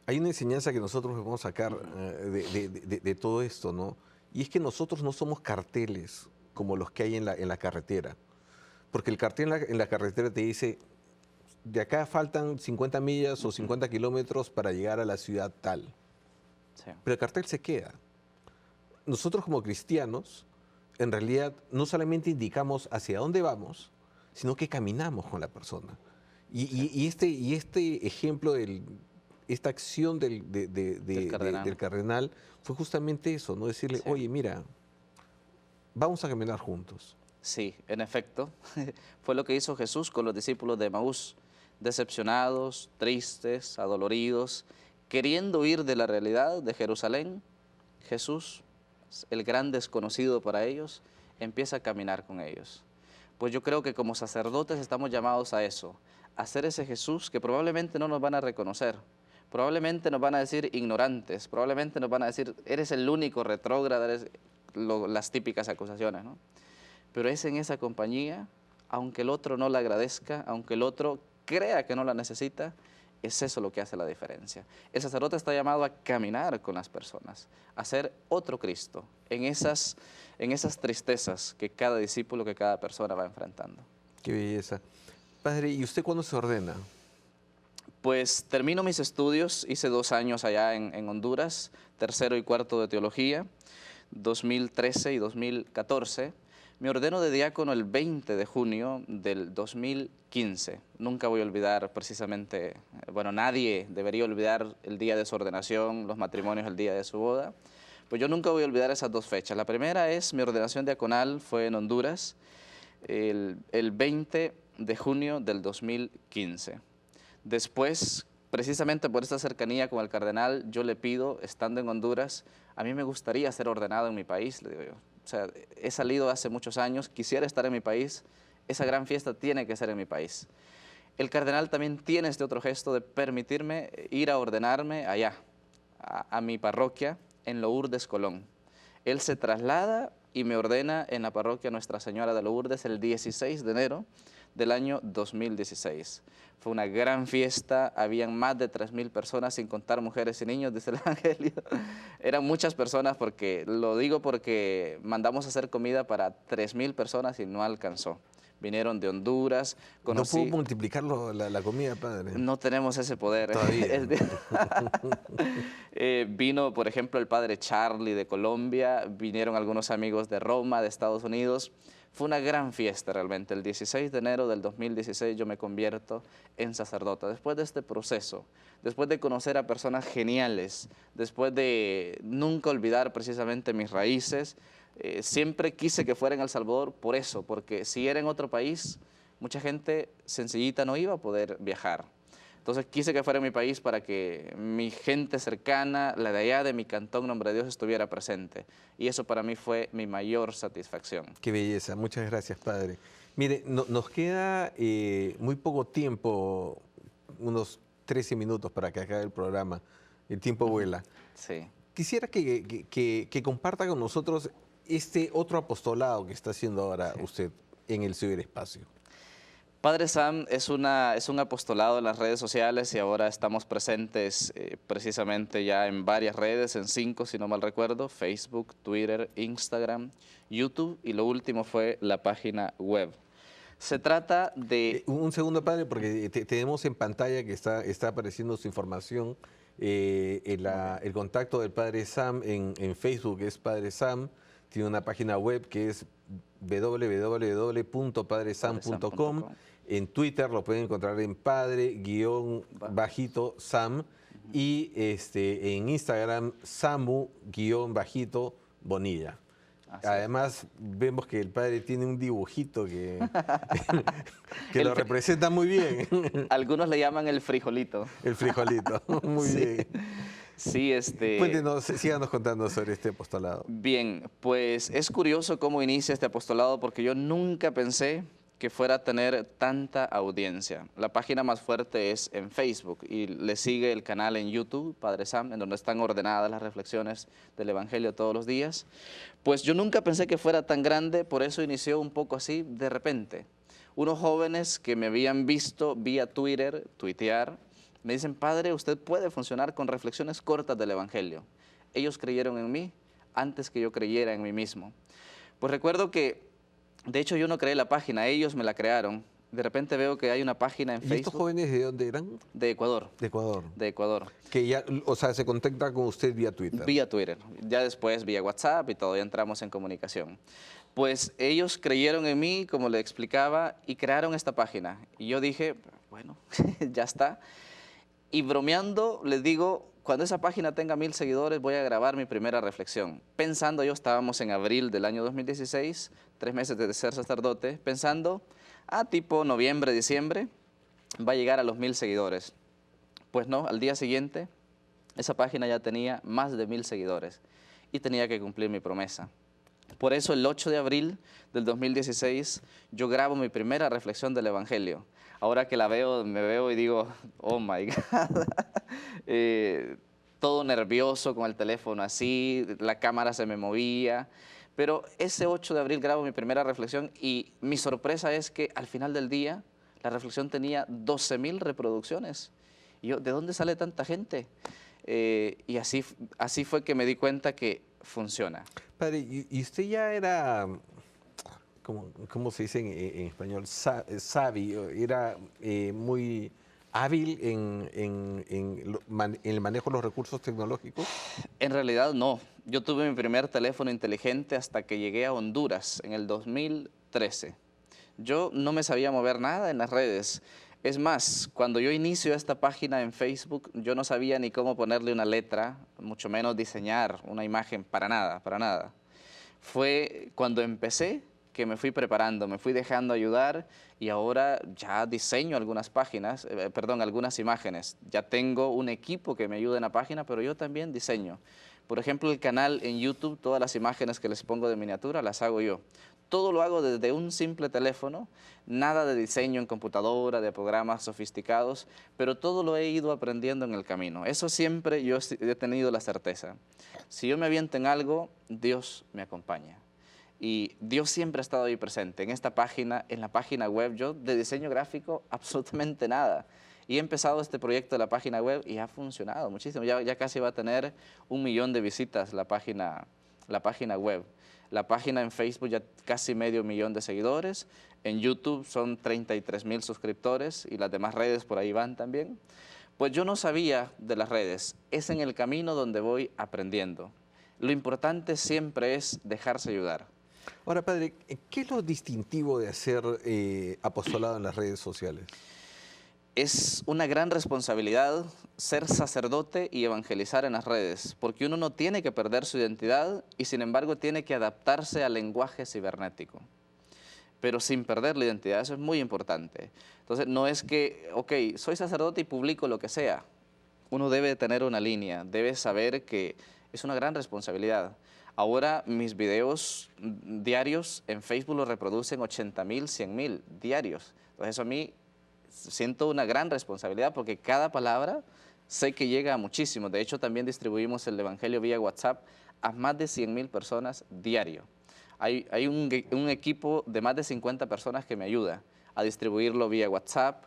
hay una enseñanza que nosotros podemos sacar de todo esto, ¿no? Y es que nosotros no somos carteles como los que hay en la carretera. Porque el cartel en la carretera te dice, de acá faltan 50 millas o 50 kilómetros para llegar a la ciudad tal. Sí. Pero el cartel se queda. Nosotros como cristianos, en realidad, no solamente indicamos hacia dónde vamos, sino que caminamos con la persona. Y este ejemplo, esta acción del cardenal fue justamente eso, ¿no? Decirle, Sí. oye, mira, vamos a caminar juntos. Sí, en efecto, fue lo que hizo Jesús con los discípulos de Emaús, decepcionados, tristes, adoloridos, queriendo huir de la realidad de Jerusalén. Jesús, el gran desconocido para ellos, empieza a caminar con ellos. Pues yo creo que como sacerdotes estamos llamados a eso, a ser ese Jesús que probablemente no nos van a reconocer, probablemente nos van a decir ignorantes, probablemente nos van a decir, eres el único retrógrado, las típicas acusaciones, ¿no? Pero es en esa compañía, aunque el otro no la agradezca, aunque el otro crea que no la necesita, es eso lo que hace la diferencia. El sacerdote está llamado a caminar con las personas, a ser otro Cristo en esas tristezas que cada discípulo, que cada persona va enfrentando. Qué belleza. Padre, ¿y usted cuándo se ordena? Pues termino mis estudios, hice 2 años allá en Honduras, tercero y cuarto de teología, 2013 y 2014. Me ordeno de diácono el 20 de junio del 2015. Nunca voy a olvidar precisamente, bueno, nadie debería olvidar el día de su ordenación, los matrimonios el día de su boda. Pues yo nunca voy a olvidar esas 2 fechas. La primera es mi ordenación diaconal, fue en Honduras, el 20 de junio del 2015. Después, precisamente por esta cercanía con el cardenal, yo le pido, estando en Honduras, a mí me gustaría ser ordenado en mi país, le digo yo. O sea, he salido hace muchos años, quisiera estar en mi país, esa gran fiesta tiene que ser en mi país. El cardenal también tiene este otro gesto de permitirme ir a ordenarme allá, a mi parroquia, en Lourdes, Colón. Él se traslada y me ordena en la parroquia Nuestra Señora de Lourdes el 16 de enero del año 2016. Fue una gran fiesta, habían más de 3.000 personas, sin contar mujeres y niños, dice el Evangelio. Eran muchas personas, lo digo porque mandamos a hacer comida para 3.000 personas y no alcanzó. Vinieron de Honduras. ¿No puedo multiplicar la comida, padre? No tenemos ese poder. Todavía. Vino, por ejemplo, el padre Charlie de Colombia, vinieron algunos amigos de Roma, de Estados Unidos. Fue una gran fiesta realmente. El 16 de enero del 2016 yo me convierto en sacerdote. Después de este proceso, después de conocer a personas geniales, después de nunca olvidar precisamente mis raíces, siempre quise que fuera en El Salvador por eso, porque si era en otro país, mucha gente sencillita no iba a poder viajar. Entonces quise que fuera en mi país para que mi gente cercana, la de allá de mi cantón, Nombre de Dios, estuviera presente. Y eso para mí fue mi mayor satisfacción. Qué belleza, muchas gracias, padre. Mire, nos queda muy poco tiempo, unos 13 minutos para que acabe el programa. El tiempo vuela. Sí. Quisiera que comparta con nosotros este otro apostolado que está haciendo ahora usted en el ciberespacio. Padre Sam es un apostolado en las redes sociales y ahora estamos presentes precisamente ya en varias redes, en 5 si no mal recuerdo, Facebook, Twitter, Instagram, YouTube y lo último fue la página web. Se trata de... Un segundo, padre, porque tenemos en pantalla que está apareciendo su información, el contacto del padre Sam en Facebook es Padre Sam, tiene una página web que es www.padresam.com. En Twitter lo pueden encontrar en padre_sam y en Instagram samu_bonilla. Además vemos que el padre tiene un dibujito que lo representa muy bien. Algunos le llaman el frijolito. El frijolito, muy bien. Sí, Cuéntenos, síganos contando sobre este apostolado. Bien, pues es curioso cómo inicia este apostolado porque yo nunca pensé que fuera a tener tanta audiencia. La página más fuerte es en Facebook y le sigue el canal en YouTube, Padre Sam, en donde están ordenadas las reflexiones del Evangelio todos los días. Pues yo nunca pensé que fuera tan grande, por eso inició un poco así de repente. Unos jóvenes que me habían visto vía Twitter, tuitear, me dicen, padre, usted puede funcionar con reflexiones cortas del Evangelio. Ellos creyeron en mí antes que yo creyera en mí mismo. Pues recuerdo que, de hecho, yo no creé la página, ellos me la crearon. De repente veo que hay una página en Facebook. ¿Y estos jóvenes de dónde eran? De Ecuador. De Ecuador. De Ecuador. Que ya, o sea, se contacta con usted vía Twitter. Vía Twitter. Ya después vía WhatsApp y todo, ya entramos en comunicación. Pues ellos creyeron en mí, como le explicaba, y crearon esta página. Y yo dije, bueno, ya está. Y bromeando les digo, cuando esa página tenga 1,000 seguidores voy a grabar mi primera reflexión. Pensando, estábamos en abril del año 2016, 3 meses de ser sacerdote, pensando, tipo noviembre, diciembre, va a llegar a los 1,000 seguidores. Pues no, al día siguiente, esa página ya tenía más de 1,000 seguidores y tenía que cumplir mi promesa. Por eso el 8 de abril del 2016 yo grabo mi primera reflexión del Evangelio. Ahora que la veo, me veo y digo, oh my God. Todo nervioso con el teléfono así, la cámara se me movía. Pero ese 8 de abril grabo mi primera reflexión y mi sorpresa es que al final del día la reflexión tenía 12,000 reproducciones. Y yo, ¿de dónde sale tanta gente? Y así fue que me di cuenta que funciona. Padre, y usted ya era, ¿cómo se dice en español? Savvy, era muy hábil en el manejo de los recursos tecnológicos. En realidad no. Yo tuve mi primer teléfono inteligente hasta que llegué a Honduras en el 2013. Yo no me sabía mover nada en las redes. Es más, cuando yo inicio esta página en Facebook, yo no sabía ni cómo ponerle una letra, mucho menos diseñar una imagen, para nada, para nada. Fue cuando empecé que me fui preparando, me fui dejando ayudar y ahora ya diseño algunas páginas, algunas imágenes. Ya tengo un equipo que me ayuda en la página, pero yo también diseño. Por ejemplo, el canal en YouTube, todas las imágenes que les pongo de miniatura las hago yo. Todo lo hago desde un simple teléfono, nada de diseño en computadora, de programas sofisticados, pero todo lo he ido aprendiendo en el camino. Eso siempre yo he tenido la certeza. Si yo me aviento en algo, Dios me acompaña. Y Dios siempre ha estado ahí presente. En esta página, en la página web, yo de diseño gráfico absolutamente nada. Y he empezado este proyecto de la página web y ha funcionado muchísimo. Ya casi va a tener 1 millón de visitas la página web. La página en Facebook ya casi 500,000 de seguidores. En YouTube son 33,000 suscriptores y las demás redes por ahí van también. Pues yo no sabía de las redes. Es en el camino donde voy aprendiendo. Lo importante siempre es dejarse ayudar. Ahora, padre, ¿qué es lo distintivo de hacer apostolado en las redes sociales? Es una gran responsabilidad ser sacerdote y evangelizar en las redes, porque uno no tiene que perder su identidad y sin embargo tiene que adaptarse al lenguaje cibernético, pero sin perder la identidad, eso es muy importante. Entonces no es que, ok, soy sacerdote y publico lo que sea. Uno debe tener una línea, debe saber que es una gran responsabilidad. Ahora mis videos diarios en Facebook los reproducen 80,000, 100,000 diarios. Entonces eso a mí siento una gran responsabilidad porque cada palabra sé que llega a muchísimos. De hecho, también distribuimos el Evangelio vía WhatsApp a más de 100,000 personas diario. Hay un equipo de más de 50 personas que me ayuda a distribuirlo vía WhatsApp,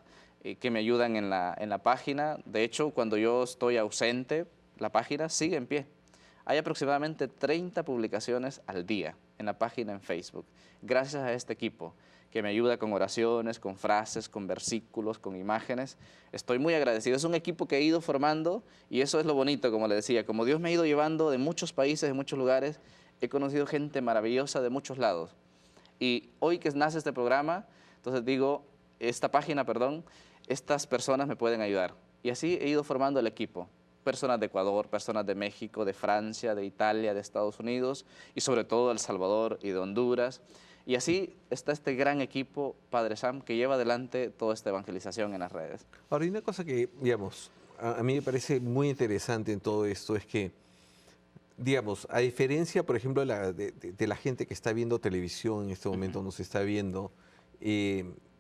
que me ayudan en la página. De hecho, cuando yo estoy ausente, la página sigue en pie. Hay aproximadamente 30 publicaciones al día en la página en Facebook, gracias a este equipo que me ayuda con oraciones, con frases, con versículos, con imágenes. Estoy muy agradecido. Es un equipo que he ido formando y eso es lo bonito, como le decía. Como Dios me ha ido llevando de muchos países, de muchos lugares, he conocido gente maravillosa de muchos lados. Y hoy que nace este programa, entonces digo, estas personas me pueden ayudar. Y así he ido formando el equipo. Personas de Ecuador, personas de México, de Francia, de Italia, de Estados Unidos y sobre todo de El Salvador y de Honduras. Y así está este gran equipo, Padre Sam, que lleva adelante toda esta evangelización en las redes. Ahora, hay una cosa que, digamos, a mí me parece muy interesante en todo esto, es que, digamos, a diferencia, por ejemplo, de la gente que está viendo televisión en este momento, nos está viendo,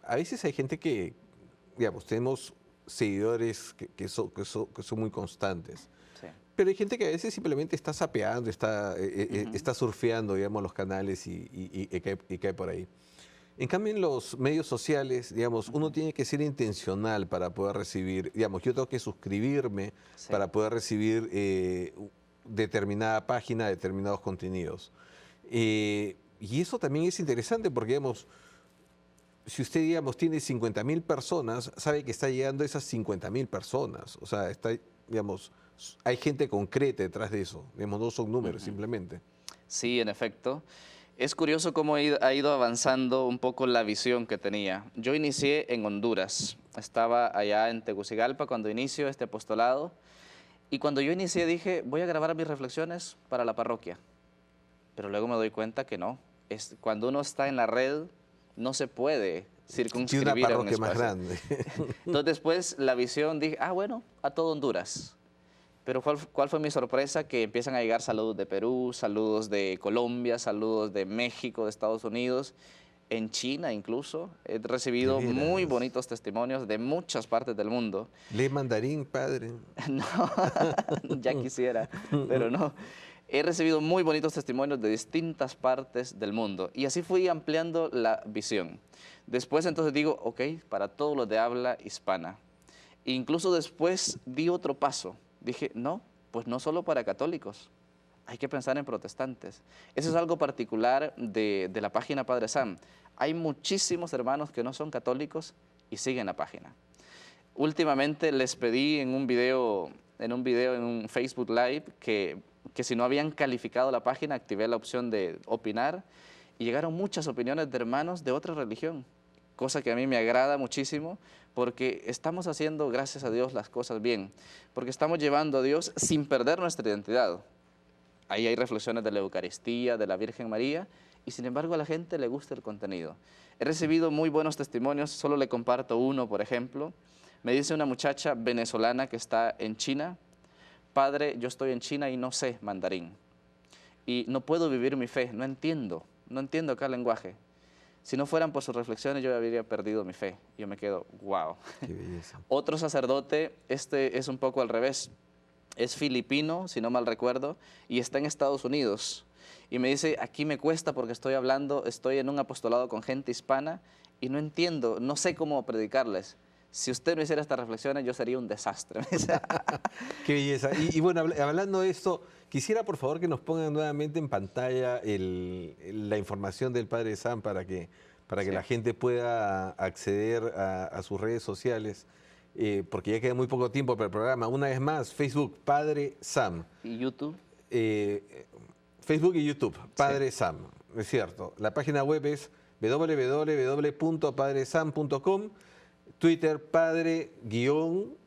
a veces hay gente que, digamos, tenemos seguidores que son muy constantes. Sí. Pero hay gente que a veces simplemente está zapeando, está surfeando, digamos, los canales y cae por ahí. En cambio, en los medios sociales, digamos, uno tiene que ser intencional para poder recibir, digamos, yo tengo que suscribirme para poder recibir determinada página, determinados contenidos. Y eso también es interesante porque, digamos, si usted, digamos, tiene 50,000 personas, sabe que está llegando a esas 50,000 personas. O sea, digamos, hay gente concreta detrás de eso. Digamos, no son números simplemente. Sí, en efecto. Es curioso cómo ha ido avanzando un poco la visión que tenía. Yo inicié en Honduras. Estaba allá en Tegucigalpa cuando inicio este apostolado. Y cuando yo inicié dije, voy a grabar mis reflexiones para la parroquia. Pero luego me doy cuenta que no. Cuando uno está en la red, no se puede circunscribir a un espacio. Más grande. Entonces después la visión dije, bueno, a todo Honduras. Pero ¿cuál fue mi sorpresa? Que empiezan a llegar saludos de Perú, saludos de Colombia, saludos de México, de Estados Unidos, en China incluso. He De recibido muy veras. bonitos testimonios de muchas partes del mundo. Lee mandarín, padre. No, ya quisiera, pero no. He recibido muy bonitos testimonios de distintas partes del mundo y así fui ampliando la visión. Después entonces digo, ok, para todos los de habla hispana. Incluso después di otro paso. Dije, no, pues no solo para católicos, hay que pensar en protestantes. Eso es algo particular de la página Padre Sam. Hay muchísimos hermanos que no son católicos y siguen la página. Últimamente les pedí en un video, en un Facebook Live, que si no habían calificado la página, activé la opción de opinar y llegaron muchas opiniones de hermanos de otra religión, cosa que a mí me agrada muchísimo porque estamos haciendo, gracias a Dios, las cosas bien, porque estamos llevando a Dios sin perder nuestra identidad. Ahí hay reflexiones de la Eucaristía, de la Virgen María, y sin embargo a la gente le gusta el contenido. He recibido muy buenos testimonios, solo le comparto uno, por ejemplo. Me dice una muchacha venezolana que está en China: padre, yo estoy en China y no sé mandarín. Y no puedo vivir mi fe, no entiendo acá el lenguaje. Si no fueran por sus reflexiones, yo habría perdido mi fe. Yo me quedo, wow. Qué belleza. Otro sacerdote, este es un poco al revés. Es filipino, si no mal recuerdo, y está en Estados Unidos. Y me dice, aquí me cuesta porque estoy en un apostolado con gente hispana y no entiendo, no sé cómo predicarles. Si usted no hiciera estas reflexiones, yo sería un desastre. Qué belleza. Y bueno, hablando de esto, quisiera por favor que nos pongan nuevamente en pantalla la información del Padre Sam para que Sí. la gente pueda acceder a sus redes sociales, porque ya queda muy poco tiempo para el programa. Una vez más, Facebook, Padre Sam. ¿Y YouTube? Facebook y YouTube, Padre Sí. Sam, es cierto. La página web es www.padresam.com. Twitter, padre guión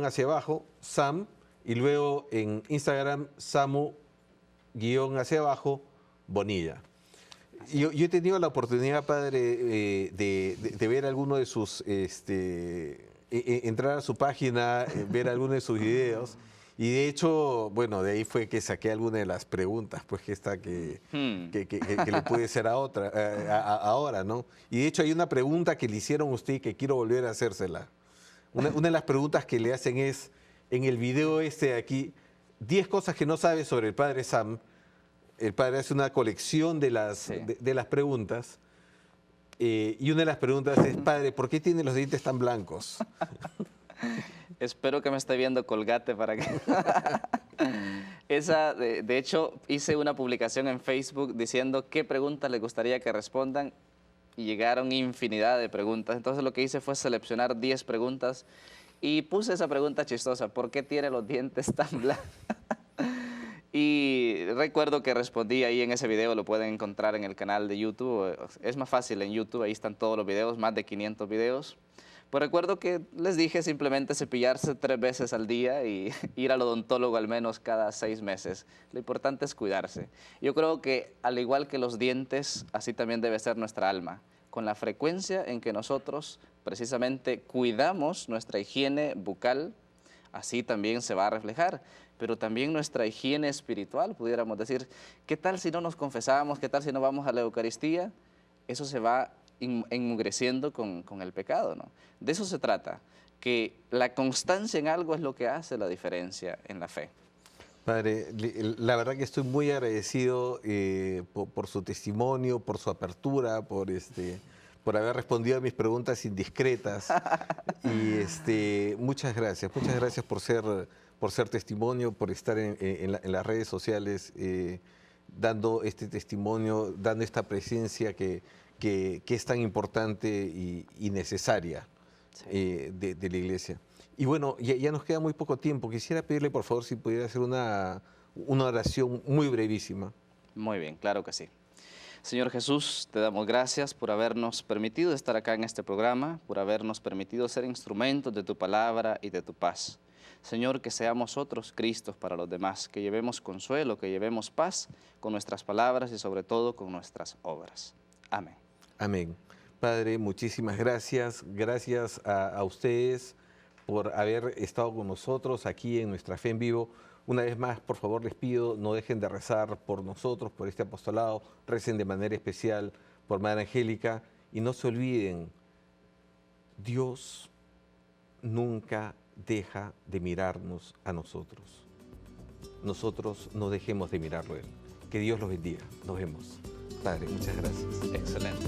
hacia abajo, Sam, y luego en Instagram, Samu guión hacia abajo, Bonilla. Yo he tenido la oportunidad, padre, de ver alguno de sus, entrar a su página, ver algunos de sus videos. Y de hecho, bueno, de ahí fue que saqué alguna de las preguntas, pues que le puede ser a otra, ahora, ¿no? Y de hecho hay una pregunta que le hicieron a usted y que quiero volver a hacérsela. Una de las preguntas que le hacen es, en el video de aquí, 10 cosas que no sabe sobre el Padre Sam. El padre hace una colección de las, Sí. de las preguntas, y una de las preguntas es, padre, ¿por qué tiene los dientes tan blancos? Espero que me esté viendo Colgate para que... de hecho, hice una publicación en Facebook diciendo qué preguntas le gustaría que respondan y llegaron infinidad de preguntas. Entonces lo que hice fue seleccionar 10 preguntas y puse esa pregunta chistosa: ¿por qué tiene los dientes tan blancos? Y recuerdo que respondí ahí en ese video, lo pueden encontrar en el canal de YouTube. Es más fácil en YouTube, ahí están todos los videos, más de 500 videos. Pues recuerdo que les dije simplemente cepillarse 3 veces al día y ir al odontólogo al menos cada 6 meses. Lo importante es cuidarse. Yo creo que al igual que los dientes, así también debe ser nuestra alma. Con la frecuencia en que nosotros precisamente cuidamos nuestra higiene bucal, así también se va a reflejar. Pero también nuestra higiene espiritual, pudiéramos decir. ¿Qué tal si no nos confesamos? ¿Qué tal si no vamos a la Eucaristía? Eso se va enmugreciendo con el pecado, ¿no? De eso se trata, que la constancia en algo es lo que hace la diferencia en la fe. Padre, la verdad que estoy muy agradecido por su testimonio, por su apertura, por haber respondido a mis preguntas indiscretas. Y muchas gracias por ser testimonio, por estar en las redes sociales, dando este testimonio, dando esta presencia que es tan importante y necesaria, Sí. de la iglesia. Y bueno, ya nos queda muy poco tiempo. Quisiera pedirle, por favor, si pudiera hacer una oración muy brevísima. Muy bien, claro que sí. Señor Jesús, te damos gracias por habernos permitido estar acá en este programa, por habernos permitido ser instrumentos de tu palabra y de tu paz. Señor, que seamos otros Cristos para los demás, que llevemos consuelo, que llevemos paz con nuestras palabras y sobre todo con nuestras obras. Amén. Amén. Padre, muchísimas gracias. Gracias a ustedes por haber estado con nosotros aquí en Nuestra Fe en Vivo. Una vez más, por favor, les pido, no dejen de rezar por nosotros, por este apostolado. Recen de manera especial por Madre Angélica y no se olviden, Dios nunca deja de mirarnos a nosotros. Nosotros no dejemos de mirarlo a Él. Que Dios los bendiga. Nos vemos. Padre, muchas gracias. Excelente.